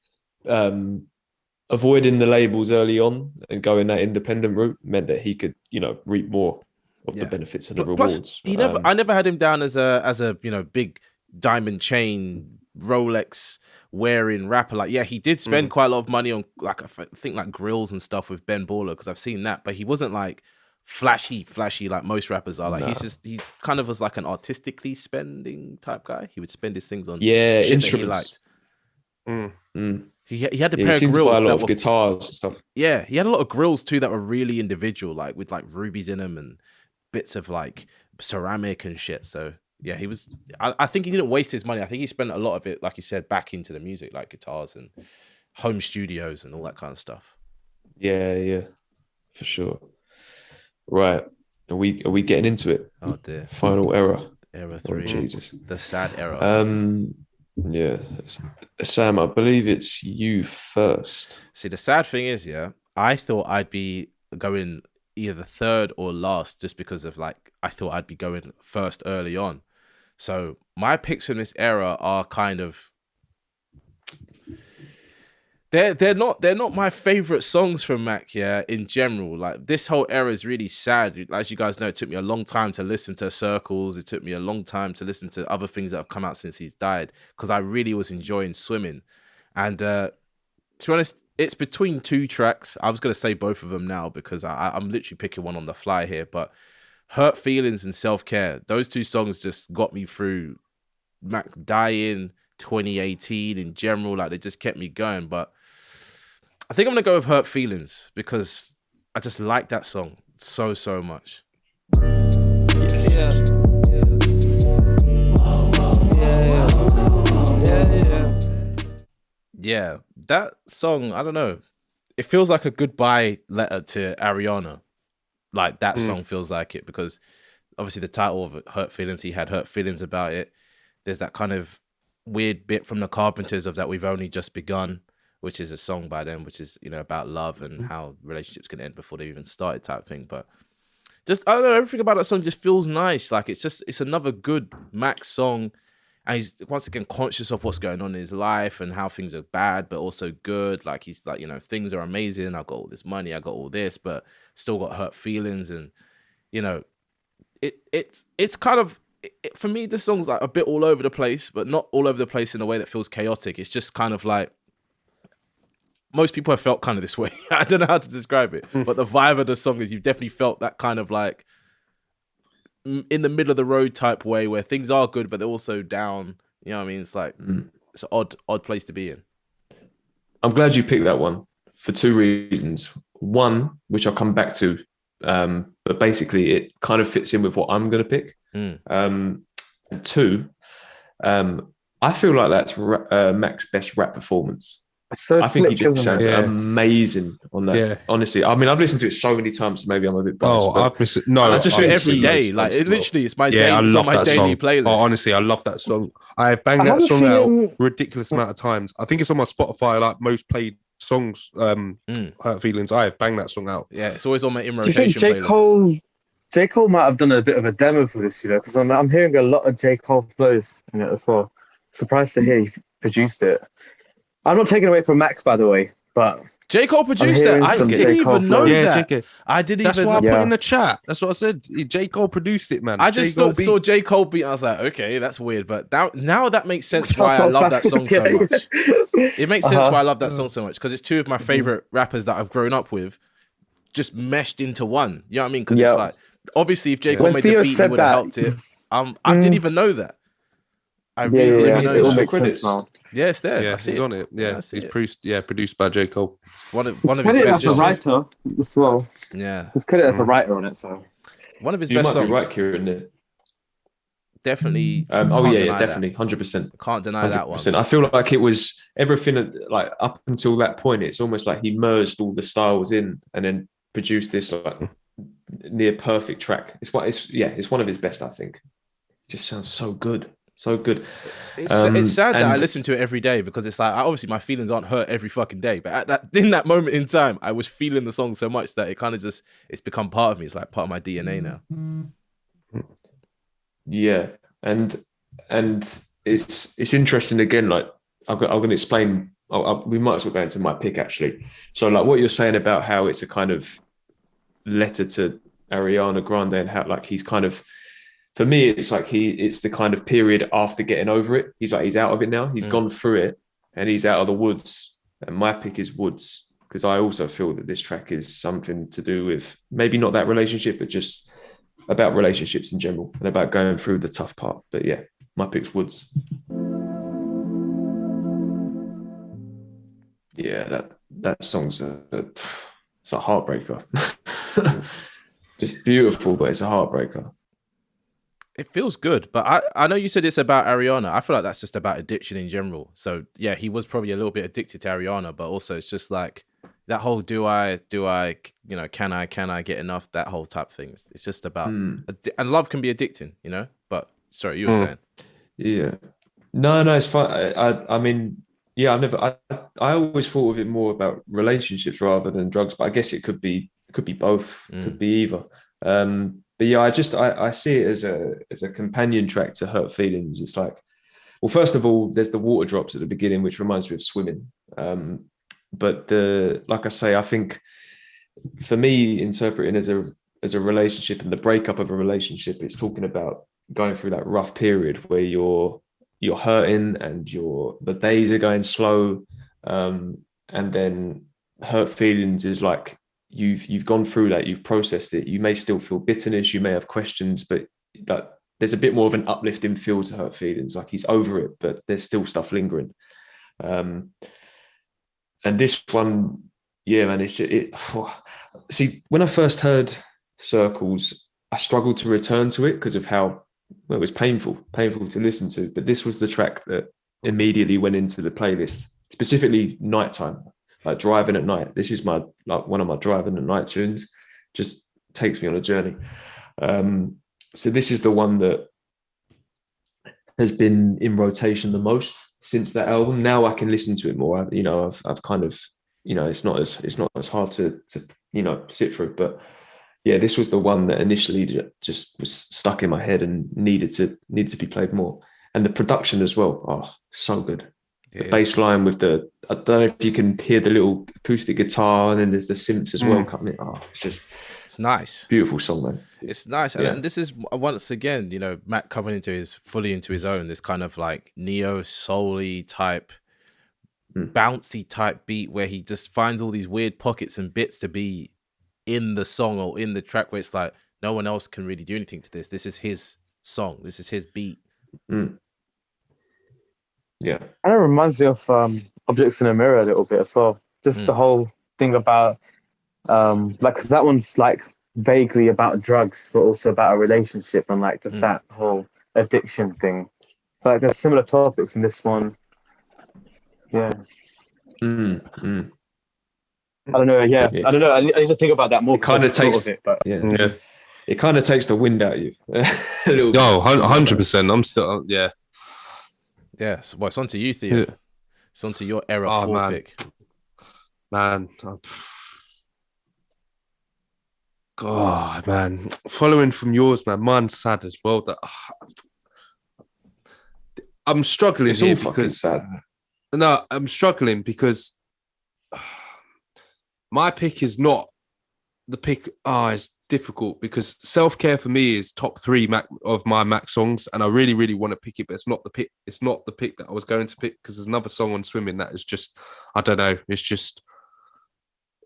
avoiding the labels early on and going that independent route meant that he could, you know, reap more of the benefits and the rewards. I never had him down as a you know, big diamond chain Rolex wearing rapper. Like, yeah, he did spend quite a lot of money on like I think like grills and stuff with Ben Baller, because I've seen that, but he wasn't like flashy like most rappers are. Like he kind of was like an artistically spending type guy. He would spend his things on shit instruments that he liked. He had a pair he of seems grills, to buy a lot of guitars and stuff. Yeah, he had a lot of grills too that were really individual, like with like rubies in them and bits of like ceramic and shit. So yeah, he was. I think he didn't waste his money. I think he spent a lot of it, like you said, back into the music, like guitars and home studios and all that kind of stuff. Yeah, for sure. Right, are we getting into it? Oh dear. Final era 3. Oh, Jesus, the sad era. Yeah, Sam, I believe it's you first. See, the sad thing is, I thought I'd be going either third or last, just because of like I thought I'd be going first early on. So my picks from this era are kind of they're not my favorite songs from Mac. Yeah, in general, like this whole era is really sad. As you guys know, it took me a long time to listen to Circles. It took me a long time to listen to other things that have come out since he's died, because I really was enjoying Swimming. And to be honest, it's between two tracks. I was going to say both of them now because I'm literally picking one on the fly here. But Hurt Feelings and Self Care, those two songs just got me through Mac dying, 2018 in general. Like they just kept me going. But I think I'm going to go with Hurt Feelings because I just like that song so much. Yes. Yeah, that song, I don't know. It feels like a goodbye letter to Ariana. Like that song feels like it, because obviously the title of it, Hurt Feelings, he had hurt feelings about it. There's that kind of weird bit from the Carpenters of That We've Only Just Begun, which is a song by them, which is, you know, about love and how relationships can end before they've even started type thing. But just, I don't know, everything about that song just feels nice. Like it's another good Mac song. And he's once again conscious of what's going on in his life and how things are bad, but also good. Like he's like, you know, things are amazing. I've got all this money. I got all this, but still got hurt feelings. And, you know, it's kind of, for me, this song's like a bit all over the place, but not all over the place in a way that feels chaotic. It's just kind of like, most people have felt kind of this way. I don't know how to describe it, but the vibe of the song is you've definitely felt that kind of like, in the middle of the road type way where things are good, but they're also down. You know what I mean? It's like, it's an odd place to be in. I'm glad you picked that one for two reasons. One, which I'll come back to, but basically it kind of fits in with what I'm going to pick. And two, I feel like that's Mac's best rap performance. So I think he slick, just sounds amazing on that. Yeah. Honestly, I mean, I've listened to it so many times. Maybe I'm a bit biased. I've listened. No, I just do it every day. Like it literally, it's my day. I love my that daily song. playlist. Oh, honestly, I love that song. I've banged that song out ridiculous amount of times. I think it's on my Spotify like most played songs. Hurt Feelings. I have banged that song out. Yeah, it's always on my in Do you think rotation J. playlist. Cole J. Cole might have done a bit of a demo for this, because I'm hearing a lot of J. Cole flows in it as well. Surprised to hear he produced it. I'm not taking away from Mac, by the way, but J. Cole produced that. hearing I some didn't J. Cole even know flows. Yeah, that. JK. I didn't That's even what I know. put in the chat. That's what I said. J. Cole produced it, man. I just J. Cole saw beat. J. Cole beat. I was like, okay, that's weird. But now that makes sense why I Sounds love like- that song so okay. much. It makes sense Uh-huh. why I love that song so much because it's two of my favorite rappers that I've grown up with, just meshed into one. You know what I mean? Because Yeah. it's like, obviously, if J. Cole When made Theo the beat, he said would have that- helped it. I didn't even know that. I really didn't even know It all that. makes Credits. sense now. Yeah, it's there. Yeah, I see he's it. on it. Yeah, I see he's it. produced by J. Cole. One of his Credit best as a songs. writer as well. Yeah, There's credit as a writer on it, so. one of his You best might songs. be right, Kieran. There. Definitely. Oh can't yeah, deny that. definitely, 100%. Can't deny that one. 100%. I feel like it was everything like up until that point. It's almost like he merged all the styles in and then produced this like near perfect track. It's one of his best. I think. It just sounds so good, so good. It's sad that I and- listen to it every day because it's like obviously my feelings aren't hurt every fucking day, but in that moment in time, I was feeling the song so much that it kind of it's become part of me. It's like part of my DNA now. Yeah, and it's interesting again. Like I'm going to explain. We might as well go into my pick actually. So like what you're saying about how it's a kind of letter to Ariana Grande and how like he's kind of, for me it's like it's the kind of period after getting over it. He's out of it now. He's gone through it and he's out of the woods. And my pick is Woods because I also feel that this track is something to do with maybe not that relationship, but just about relationships in general and about going through the tough part. But yeah, my pick's Woods. Yeah, that song's it's a heartbreaker. It's beautiful, but it's a heartbreaker. It feels good, but I know you said it's about Ariana. I feel like that's just about addiction in general. So yeah, he was probably a little bit addicted to Ariana, but also it's just like that whole do I can I get enough, that whole type of thing. It's just about and love can be addicting, But sorry, you were saying. Yeah, no, it's fine. I mean, yeah, I always thought of it more about relationships rather than drugs, but I guess it could be both, could be either. But yeah, I see it as a companion track to Hurt Feelings. It's like, well, first of all, there's the water drops at the beginning, which reminds me of swimming. But like I say, I think for me, interpreting as a relationship and the breakup of a relationship, it's talking about going through that rough period where you're hurting and the days are going slow, and then Hurt Feelings is like you've gone through that, you've processed it. You may still feel bitterness, you may have questions, but there's a bit more of an uplifting feel to Hurt Feelings. Like he's over it, but there's still stuff lingering. And this one, yeah, man, see, when I first heard Circles, I struggled to return to it because of how it was painful to listen to. But this was the track that immediately went into the playlist, specifically nighttime, like driving at night. This is one of my driving at night tunes. Just takes me on a journey. So this is the one that has been in rotation the most since that album. Now I can listen to it more. I've kind of, it's not as hard to sit through. But yeah, this was the one that initially just was stuck in my head and needed to be played more. And the production as well, oh, so good. The bass line with I don't know if you can hear the little acoustic guitar, and then there's the synths as well coming in. Oh, it's nice. Beautiful song, man. It's nice. Yeah. And this is once again, Matt coming fully into his own, this kind of like neo soul-y type, bouncy type beat where he just finds all these weird pockets and bits to be in the song or in the track where it's like no one else can really do anything to this. This is his song. This is his beat. Yeah. And it reminds me of Objects in a Mirror a little bit as well. Just the whole thing about because that one's like vaguely about drugs, but also about a relationship and like just that whole addiction thing. Like there's similar topics in this one. Yeah. I don't know. Yeah. I don't know. I need to think about that more. It kind of takes it, but it kind of takes the wind out of you. A little bit. No, 100%. I'm still, yeah. Yeah. So, it's on to you, Theo. Yeah. It's on to your era 4 pick. Man, God, man. Following from yours, man. Mine's sad as well. That I'm struggling It's here all fucking because sad. no, I'm struggling because my pick is not the pick. It's difficult because Self-Care for me is top 3 of my Mac songs, and I really, really want to pick it, but it's not the pick. It's not the pick that I was going to pick because there's another song on Swimming that is just, I don't know. It's just,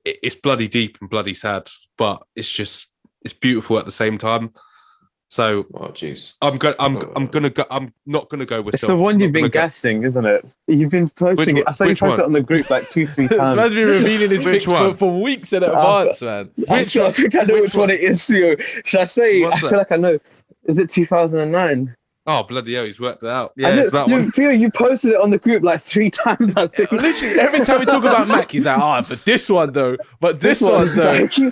it's bloody deep and bloody sad, but it's beautiful at the same time. So, Oh, jeez. I'm not gonna go with. It's the one you've been guessing, isn't it? You've been posting it. I saw you post it on the group like 2-3 times. Man's been revealing his Which picks one? for weeks in advance, man. I think I know which one it is, Theo. Should I say? What's I feel that? like I know. Is it 2009? Oh, bloody hell, he's worked it out. I Yeah, know, it's that one. Theo, you posted it on the group like 3 times, I think. Literally, every time we talk about Mac, he's like, but this one though. But this one though. It's doing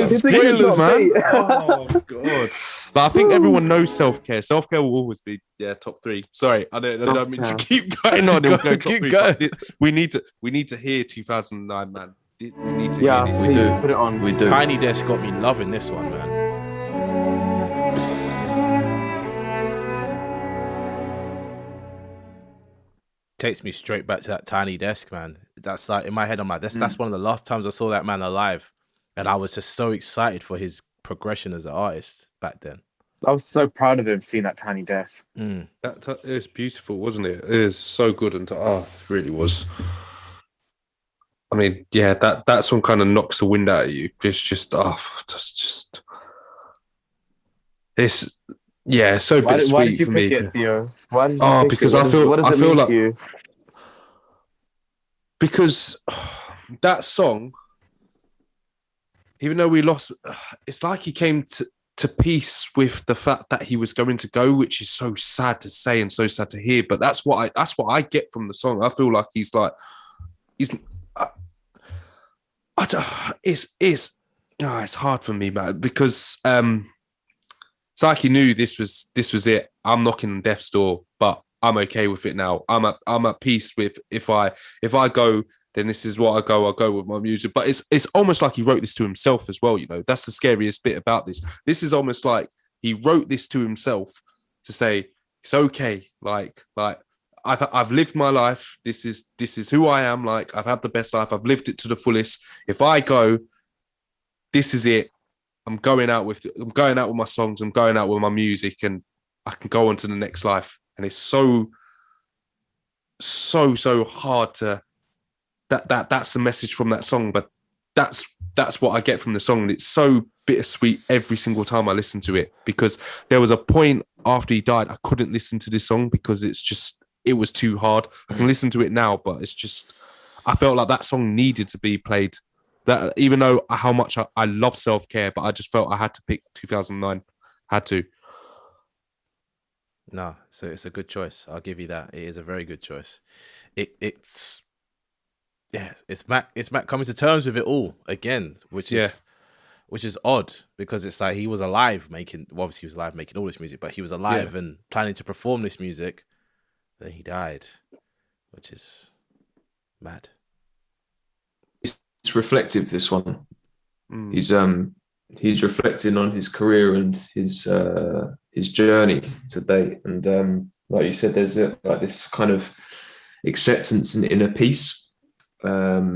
spoilers, man. Oh, God. But I think everyone knows Self-Care. Self-Care will always be, top 3. Sorry, I don't mean to keep going on. It'll go top Keep 3. going. But we need to hear 2009, man. We need to Yeah, hear this. please do. put it on. We do. Tiny Desk got me loving this one, man. Takes me straight back to that Tiny Desk, man. That's like in my head, I'm like, that's one of the last times I saw that man alive. And I was just so excited for his progression as an artist back then. I was so proud of him seeing that Tiny Desk. Mm. It was beautiful, wasn't it? It was so good. And it really was. I mean, yeah, that song kind of knocks the wind out of you. It's just, it's, yeah, so Why bittersweet did you for pick me. it, Theo? Why did you pick because it? what does it mean to you? Because that song, even though we lost, it's like he came to peace with the fact that he was going to go, which is so sad to say and so sad to hear. But that's what I get from the song. I feel like he's it's hard for me, man, because it's like he knew this was it. I'm knocking on death's door, but I'm okay with it now. I'm at peace with if I go, then this is what I go. I'll go with my music. But it's almost like he wrote this to himself as well. You know, that's the scariest bit about this. This is almost like he wrote this to himself to say it's okay. Like I've lived my life. This is who I am. Like I've had the best life. I've lived it to the fullest. If I go, this is it. I'm going out with my songs. I'm going out with my music, and I can go on to the next life. And it's so hard to that's the message from that song. But that's what I get from the song. And it's so bittersweet every single time I listen to it, because there was a point after he died, I couldn't listen to this song because it was too hard. I can listen to it now, but it's just, I felt like that song needed to be played. That even though how much I love Self-Care, but I just felt I had to pick 2009. Had to. No, so it's a good choice. I'll give you that. It is a very good choice. It's Mac coming to terms with it all again, which is odd, because it's like he was alive making. Well, obviously he was alive making all this music, but he was alive and planning to perform this music. Then he died, which is mad. It's reflective, this one. He's reflecting on his career and his journey to date, and like you said, there's like this kind of acceptance and inner peace. I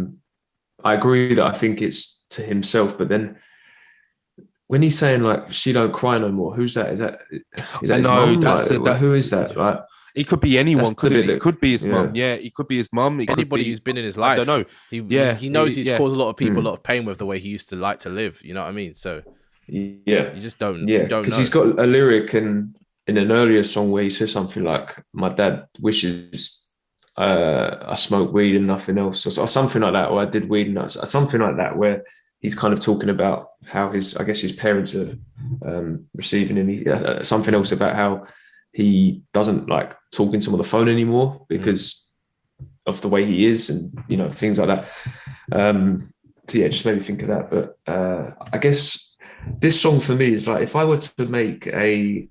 agree that I think it's to himself, but then when he's saying like she don't cry no more, who's that? Is that his mum? Who is that? Like, it could be anyone, could it? It could be his mum. Yeah. Yeah, it could be his mum. Anybody who's been in his life. I don't know. He knows he's caused a lot of people a lot of pain with the way he used to like to live. You know what I mean? So you just don't. Yeah, because he's got a lyric in an earlier song where he says something like, "My dad wishes I smoked weed and nothing else," or something like that, or "I did weed and something like that," where he's kind of talking about how his parents are receiving him. Something else about how he doesn't like talking to him on the phone anymore because of the way he is, and things like that. So yeah, it just made me think of that. But I guess this song for me is like, if I were to make a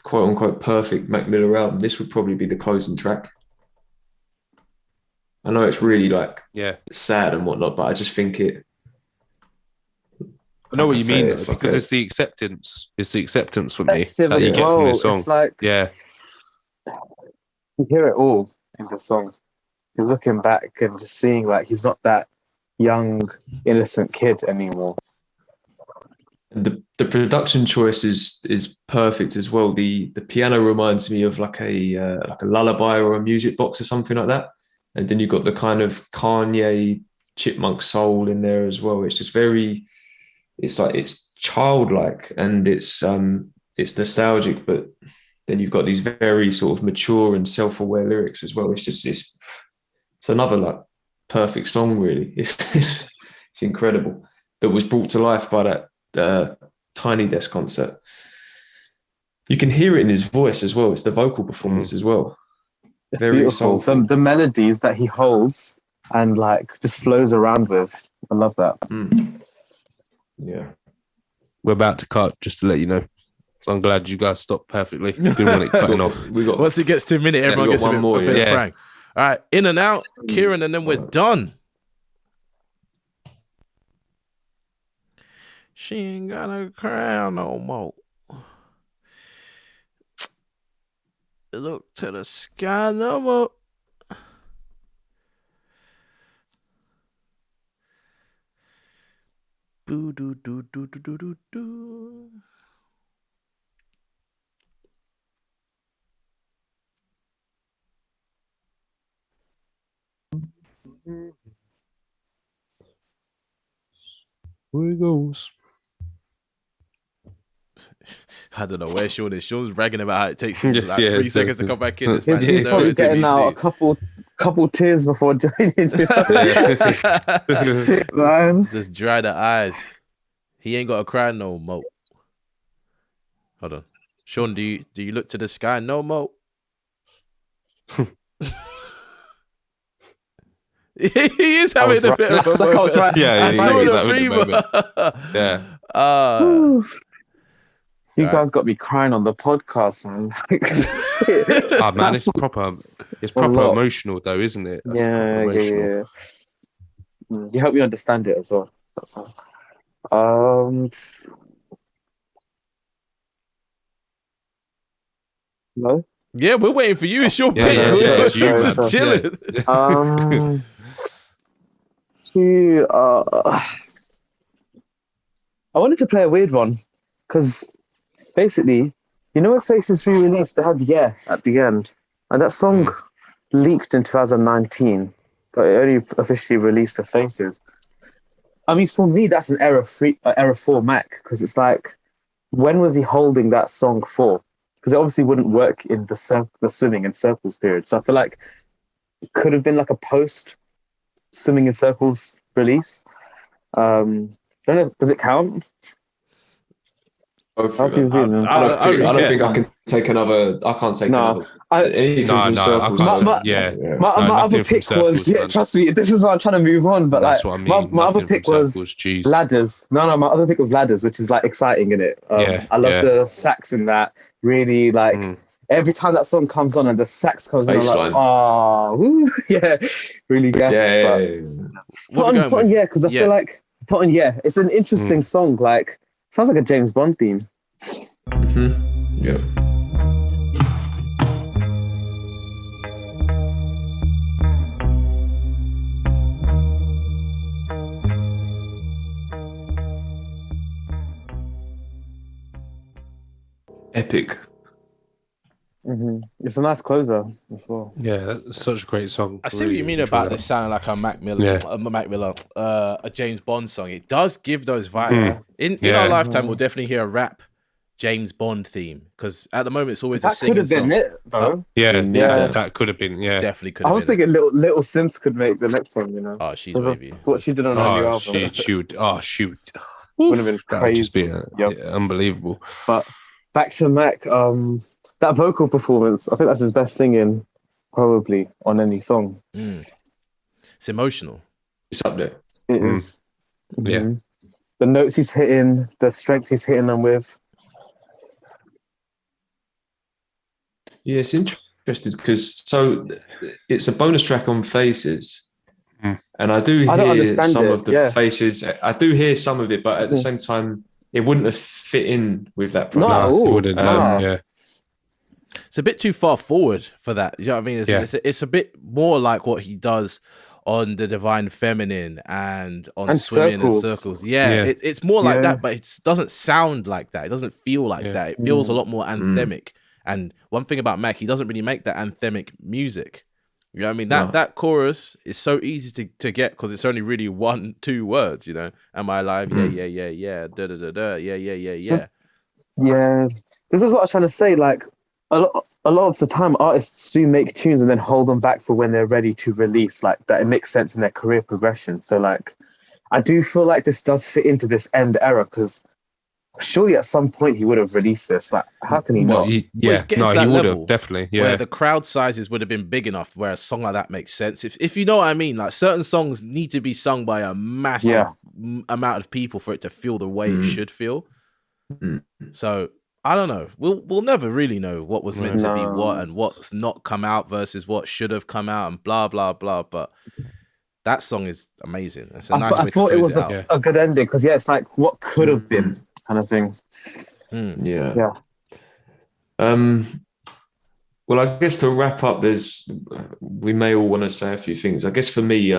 quote unquote perfect Mac Miller album, this would probably be the closing track. I know it's really like sad and whatnot, but I just think I know what you mean, it's though, like because a- it's the acceptance. It's the acceptance for me Effective that you as get from well. this song. It's like Yeah, you hear it all in the song. He's looking back and just seeing like he's not that young, innocent kid anymore. The production choice is perfect as well. The piano reminds me of like a lullaby or a music box or something like that. And then you've got the kind of Kanye chipmunk soul in there as well. It's just it's childlike and it's nostalgic, but then you've got these very sort of mature and self-aware lyrics as well. It's another like perfect song, really. It's incredible. That was brought to life by that Tiny Desk concert. You can hear it in his voice as well. It's the vocal performance as well. It's Very beautiful. soulful. The melodies that he holds and like just flows around with. I love that. Yeah. we're about to cut, just to let you know. So I'm glad you guys stopped perfectly. Didn't want it cutting off. We got Once it gets to a minute, everyone we got gets a one bit, more, a bit yeah. of prank. All right, in and out, Kieran, and then we're done. She ain't got a crown no more. Look to the sky no more. Boo doo doo doo doo doo doo doo. Where it goes. I don't know where Sean is. Sean's bragging about how it takes him like Yeah, 3 seconds to come back in. This He's, man he's is probably nowhere to be getting out a seen. couple tears before joining you. Shit, man. Just dry the eyes. He ain't got a cry no more. Hold on, Sean. Do you look to the sky no more? He is having a bit of a Like I was right. Yeah, I yeah, saw he's the having a moment. breather. Yeah. Oof. You Right. guys got me crying on the podcast, man. Shit. Oh, man, That's it's proper lot. emotional though, isn't it? That's Yeah, proper emotional. yeah. You help me understand it as well. That's all. No. Yeah, we're waiting for you. It's your Yeah, bit. yeah, We're it's you, just man. chilling. I wanted to play a weird one because basically, you know, when Faces re-released, they had "Yeah" at the end, and that song leaked in 2019, but it only officially released to Faces. I mean, for me, that's an error 4 Mac, because it's like, when was he holding that song for? Because it obviously wouldn't work in the swimming in circles period. So I feel like it could have been like a post swimming in circles release. Don't know. Does it count? Go through How do you that. feel, man? I don't think I can take another. I can't take No, another. I- Anything No, from no, I circles. can't. My- Yeah. My No, other nothing from pick circles, was, yeah, man. trust me, this is why I'm trying to move on. But That's like, what I mean. my other Nothing pick from was circles, jeez. Ladders. No, my other pick was Ladders, which is like exciting in it. Yeah, I love yeah. the sax in that. Really, like every time that song comes on and the sax comes in, I'm like, Baseline. oh, yeah, really gas. Yeah. What we going Put on with? yeah, because I Yeah. feel like put on yeah. It's an interesting song. Like, sounds like a James Bond theme. Yeah. Epic. It's a nice closer as well. Yeah, that's such a great song. I see what you mean about this sounding like a Mac Miller, a James Bond song. It does give those vibes. In Yeah. our lifetime, we'll definitely hear a rap James Bond theme, because at the moment it's always a That could singing have been song. it, though. Yeah, Yeah. that could have been. Yeah. Definitely could I have was been. thinking little Sims could make the next one. You know, Oh, she's Because of wavy. what she did on her new Oh, album. she would. Oh, shoot. Would have been That would just crazy. be Yep. unbelievable. But back to Mac, that vocal performance, I think that's his best singing, probably on any song. It's emotional. It's up there. It is. Yeah. Mhm. The notes he's hitting, the strength he's hitting them with. Yeah, it's interesting because it's a bonus track on Faces, And I do I don't hear understand some it, of the yeah. faces. I do hear some of it, but at the Mm. same time, it wouldn't have fit in with that Not project. at No, it all. wouldn't. Nah. Yeah. It's a bit too far forward for that. You know what I mean? It's a bit more like what he does on the Divine Feminine and on And Swimming and Circles. Circles. Yeah, Yeah. it's more like Yeah. that, but it doesn't sound like that. It doesn't feel like Yeah. that. It feels a lot more anthemic. And one thing about Mac, he doesn't really make that anthemic music. You know what I mean? No. That chorus is so easy to get because it's only really 1-2 words, you know. Am I alive? Yeah, yeah, yeah, yeah. Da da da da. Yeah, yeah, yeah, So- yeah. Yeah, this is what I was trying to say. Like a lot of the time, artists do make tunes and then hold them back for when they're ready to release. Like that, it makes sense in their career progression. So like, I do feel like this does fit into this end era because surely at some point he would have released this. Like, how can he Well, not? it's getting to he that would level have definitely. where Yeah. the crowd sizes would have been big enough where a song like that makes sense. If you know what I mean, like certain songs need to be sung by a massive Yeah. amount of people for it to feel the way it should feel. Mm. So I don't know. We'll never really know what was meant to be No. what and what's not come out versus what should have come out and blah blah blah. But that song is amazing. It's a nice way I to thought close it was out. a good ending because it's like what could have been kind of thing. Mm. Yeah. Well, I guess to wrap up, we may all want to say a few things. I guess for me,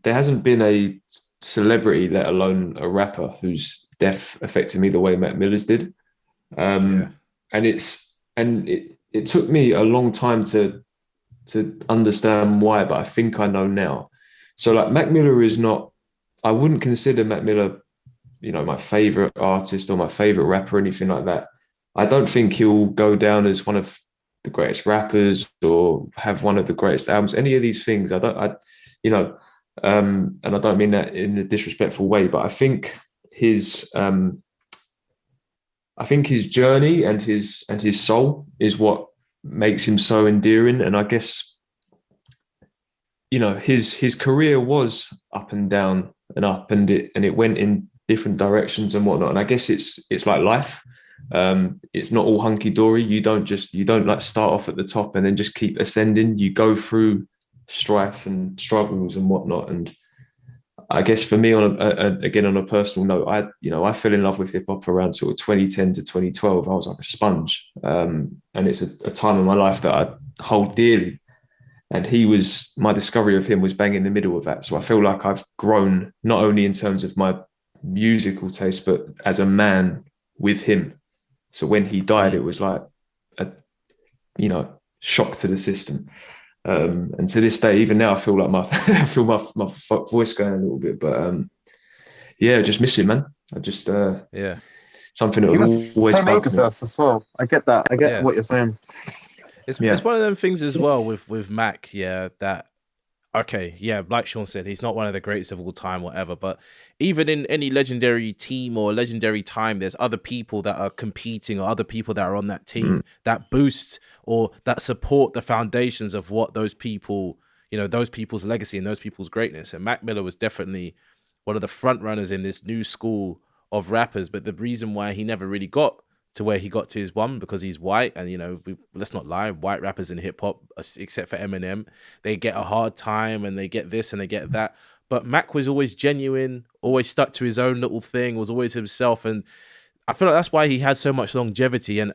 there hasn't been a celebrity, let alone a rapper, whose death affected me the way Mac Miller's did. And it took me a long time to understand why, but I think I know now. So like Mac Miller is not, I wouldn't consider Mac Miller, you know, my favorite artist or my favorite rapper or anything like that. I don't think he'll go down as one of the greatest rappers or have one of the greatest albums, any of these things. And I don't mean that in a disrespectful way, but I think his journey and his soul is what makes him so endearing. And I guess, you know, his career was up and down and up, and it went in different directions and whatnot. And I guess it's like life. It's not all hunky dory. You don't like start off at the top and then just keep ascending. You go through strife and struggles and whatnot. And I guess for me, on a personal note, I fell in love with hip hop around sort of 2010 to 2012. I was like a sponge, and it's a time in my life that I hold dearly. And my discovery of him was bang in the middle of that. So I feel like I've grown not only in terms of my musical taste, but as a man with him. So when he died, it was like a shock to the system. And to this day, even now, I feel like my voice going a little bit. But just miss him, man. I just something that He will was always so bug big me. to us as well. I get that. I get what you're saying. It's one of them things as well with Mac, that like Sean said, he's not one of the greatest of all time, whatever, but even in any legendary team or legendary time, there's other people that are competing or other people that are on that team that boost or that support the foundations of what those people, those people's legacy and those people's greatness. And Mac Miller was definitely one of the front runners in this new school of rappers, but the reason why he never really got to where he got to is one, because he's white, and let's not lie, white rappers in hip hop, except for Eminem, they get a hard time and they get this and they get that. But Mac was always genuine, always stuck to his own little thing, was always himself, and I feel like that's why he had so much longevity and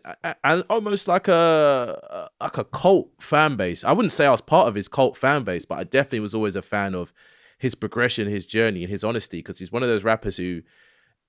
almost like a cult fan base. I wouldn't say I was part of his cult fan base, but I definitely was always a fan of his progression, his journey, and his honesty, because he's one of those rappers who,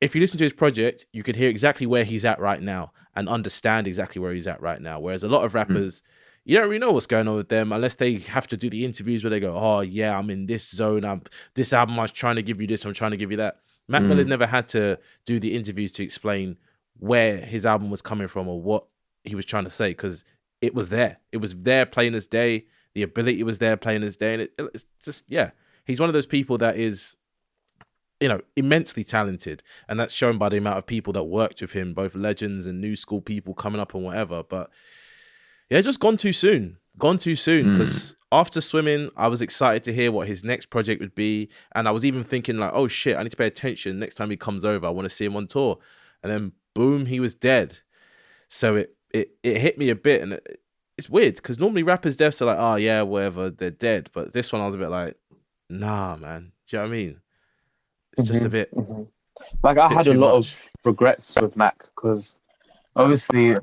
if you listen to his project, you could hear exactly where he's at right now and understand exactly where he's at right now. Whereas a lot of rappers, you don't really know what's going on with them unless they have to do the interviews where they go, oh yeah, I'm in this zone. This album, I was trying to give you this, I'm trying to give you that. Mac Miller never had to do the interviews to explain where his album was coming from or what he was trying to say, because it was there. It was there plain as day. The ability was there plain as day. And it's just, he's one of those people that is, immensely talented, and that's shown by the amount of people that worked with him, both legends and new school people coming up and whatever. But just gone too soon, because after Swimming, I was excited to hear what his next project would be, and I was even thinking like, oh shit, I need to pay attention next time he comes over, I want to see him on tour. And then boom, he was dead. So it hit me a bit, and it's weird because normally rappers' deaths are like, oh yeah, whatever, they're dead. But this one I was a bit like, nah, man. Do you know what I mean? It's just a bit. Like I had a too lot much. of regrets with Mac because obviously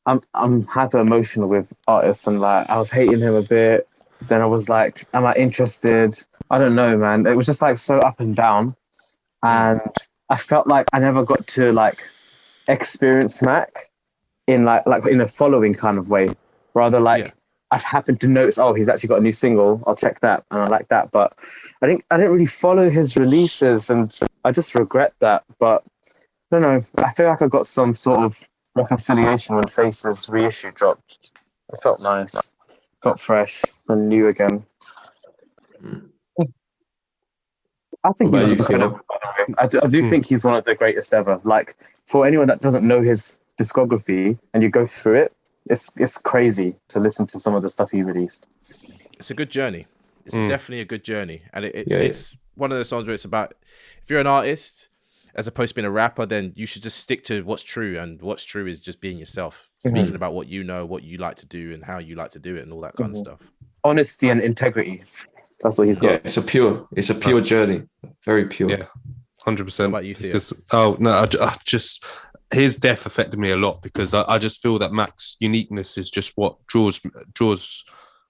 I'm hyper emotional with artists, and like I was hating him a bit. Then I was like, am I interested? I don't know, man. It was just like so up and down, and I felt like I never got to like experience Mac in like in a following kind of way. Rather like I'd happened to notice, oh, he's actually got a new single. I'll check that, and I like that. But I didn't really follow his releases, and I just regret that. But I don't know. I feel like I got some sort of reconciliation when Face's reissue dropped. It felt nice, felt fresh and new again. I think he's incredible. I do think he's one of the greatest ever. Like for anyone that doesn't know his discography and you go through it, it's crazy to listen to some of the stuff he released. It's a good journey. It's definitely a good journey, and it's one of those songs where it's about if you're an artist as opposed to being a rapper, then you should just stick to what's true, and what's true is just being yourself, speaking about what you know, what you like to do, and how you like to do it, and all that kind of stuff. Honesty and integrity. That's what he's got. Yeah, it's a pure journey, very pure. Yeah, 100%. What about you, Theo? I just his death affected me a lot because I just feel that Mac's uniqueness is just what draws.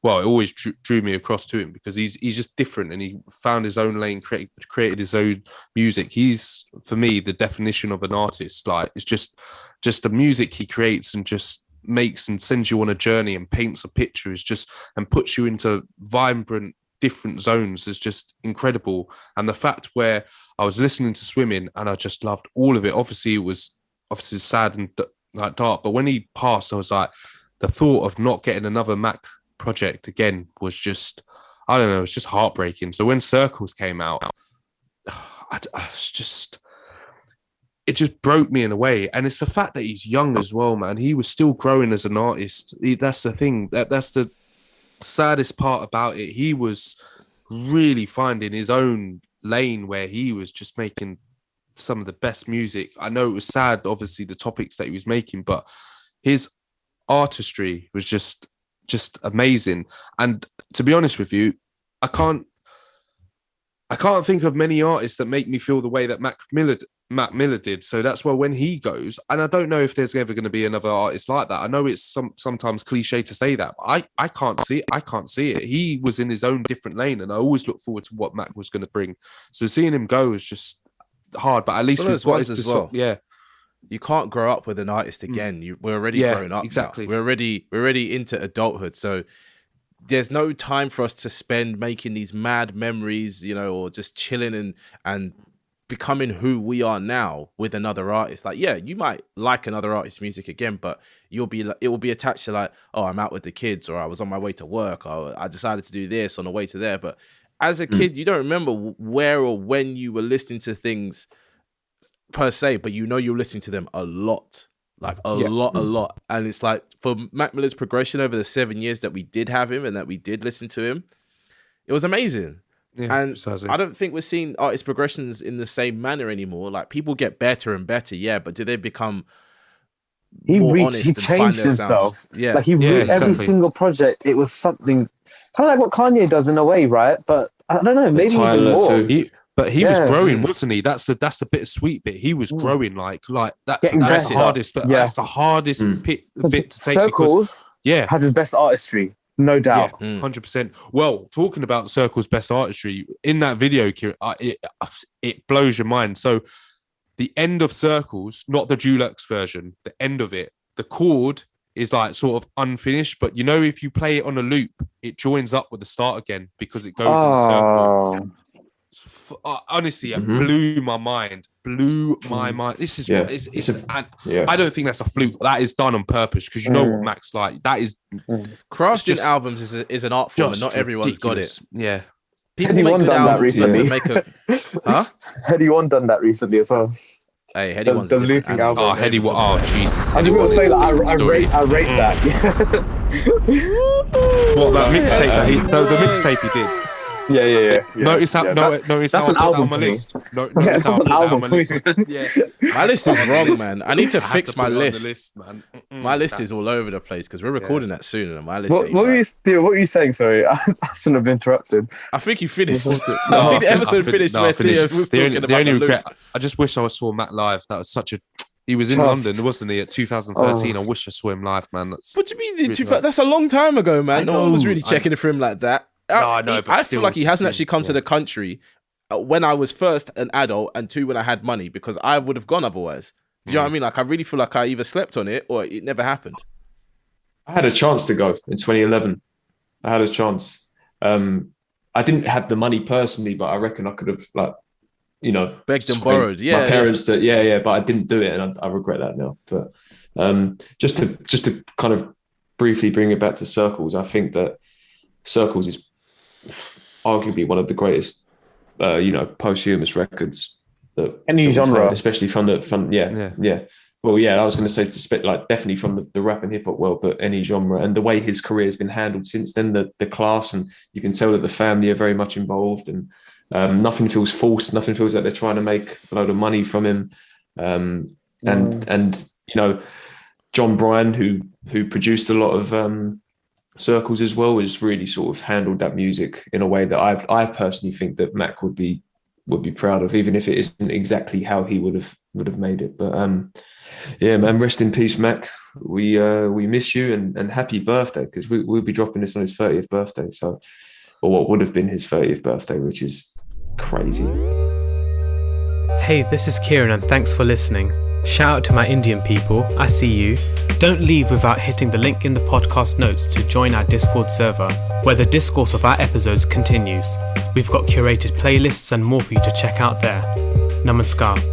Well, it always drew me across to him because he's just different and he found his own lane, created his own music. He's, for me, the definition of an artist. Like it's just the music he creates and just makes and sends you on a journey and paints a picture and puts you into vibrant different zones is just incredible. And the fact where I was listening to Swimming and I just loved all of it. Obviously, it was sad and like dark, but when he passed, I was like, the thought of not getting another Mac project again was just, I don't know, it's just heartbreaking. So when Circles came out, it just broke me in a way. And it's the fact that he's young as well, man. He was still growing as an artist. That's the thing. That's the saddest part about it. He was really finding his own lane where he was just making some of the best music. I know it was sad, obviously, the topics that he was making, but his artistry was just amazing. And to be honest with you, I can't think of many artists that make me feel the way that Mac Miller did. So that's why when he goes, and I don't know if there's ever going to be another artist like that. I know it's sometimes cliche to say that, but I can't see it. I can't see it. He was in his own different lane, and I always look forward to what Mac was going to bring. So seeing him go is just hard, but at least we've got as well. Yeah. You can't grow up with an artist again. We're already grown up. Exactly. Now. We're already into adulthood. So there's no time for us to spend making these mad memories, or just chilling and becoming who we are now with another artist. Like, yeah, you might like another artist's music again, but it will be attached to like, oh, I'm out with the kids, or I was on my way to work, or I decided to do this on the way to there. But as a kid, you don't remember where or when you were listening to things per se, but you're listening to them a lot, like a lot. And it's like for Mac Miller's progression over the 7 years that we did have him and that we did listen to him, it was amazing. Yeah, and precisely. I don't think we're seeing artist progressions in the same manner anymore. Like people get better and better, but do they become more honest and find their himself? Sound? Yeah, like every single project. It was something kind of like what Kanye does in a way, right? But I don't know, maybe even more. But he was growing, wasn't he? That's the bittersweet bit. He was growing like that. That's the hardest, but that's the hardest bit to take. Circles, has his best artistry, no doubt. 100%. Well, talking about Circle's best artistry in that video, it blows your mind. So the end of Circles, not the Dulux version, the end of it, the chord is like sort of unfinished, but if you play it on a loop, it joins up with the start again because it goes in a circle. Honestly, it blew my mind. This is I don't think that's a fluke. That is done on purpose because you know what Mac's like. That is crafting albums is an art form, and not everyone's got it. Yeah, people make good albums to make a. Heady One done that recently as well. Hey, Heady One's the looping album. Oh, Heady One. Oh, Jesus. I just want to say that I rate that. What that mixtape? The mixtape he did. Yeah. Notice how that's an album on my list. Notice how an album. my list. Yeah, my list is wrong, man. I need to fix my list. Man. My list is all over the place because we're recording that soon, and my list. What were you saying? Sorry, I shouldn't have interrupted. I think you finished. I think the episode finished where Theo was talking about the only regret. I just wish I saw Mac live. That was such a. He was in London, wasn't he? At 2013. I wish I saw him live, man. What do you mean? That's a long time ago, man. No one was really checking it for him like that. But I feel like he hasn't actually come to the country when I was first an adult and two when I had money, because I would have gone otherwise. Do you know what I mean? Like, I really feel like I either slept on it or it never happened. I had a chance to go in 2011. I had a chance. I didn't have the money personally, but I reckon I could have, like, you know, begged and borrowed. My parents but I didn't do it, and I regret that now. But just to kind of briefly bring it back to Circles, I think that Circles is arguably one of the greatest, posthumous records that any genre, especially from Well, I was going to say definitely from the rap and hip hop world, but any genre, and the way his career has been handled since then, the class, and you can tell that the family are very much involved, and nothing feels forced, nothing feels like they're trying to make a load of money from him, and you know, John Bryan, who produced a lot of Circles as well, has really sort of handled that music in a way that I personally think that Mac would be proud of, even if it isn't exactly how he would have made it. But man, rest in peace, Mac. We miss you, and happy birthday, because we'll be dropping this on his 30th birthday, or what would have been his 30th birthday, which is crazy. Hey, this is Kieran, and thanks for listening. Shout out to my Indian people, I see you. Don't leave without hitting the link in the podcast notes to join our Discord server, where the discourse of our episodes continues. We've got curated playlists and more for you to check out there. Namaskar.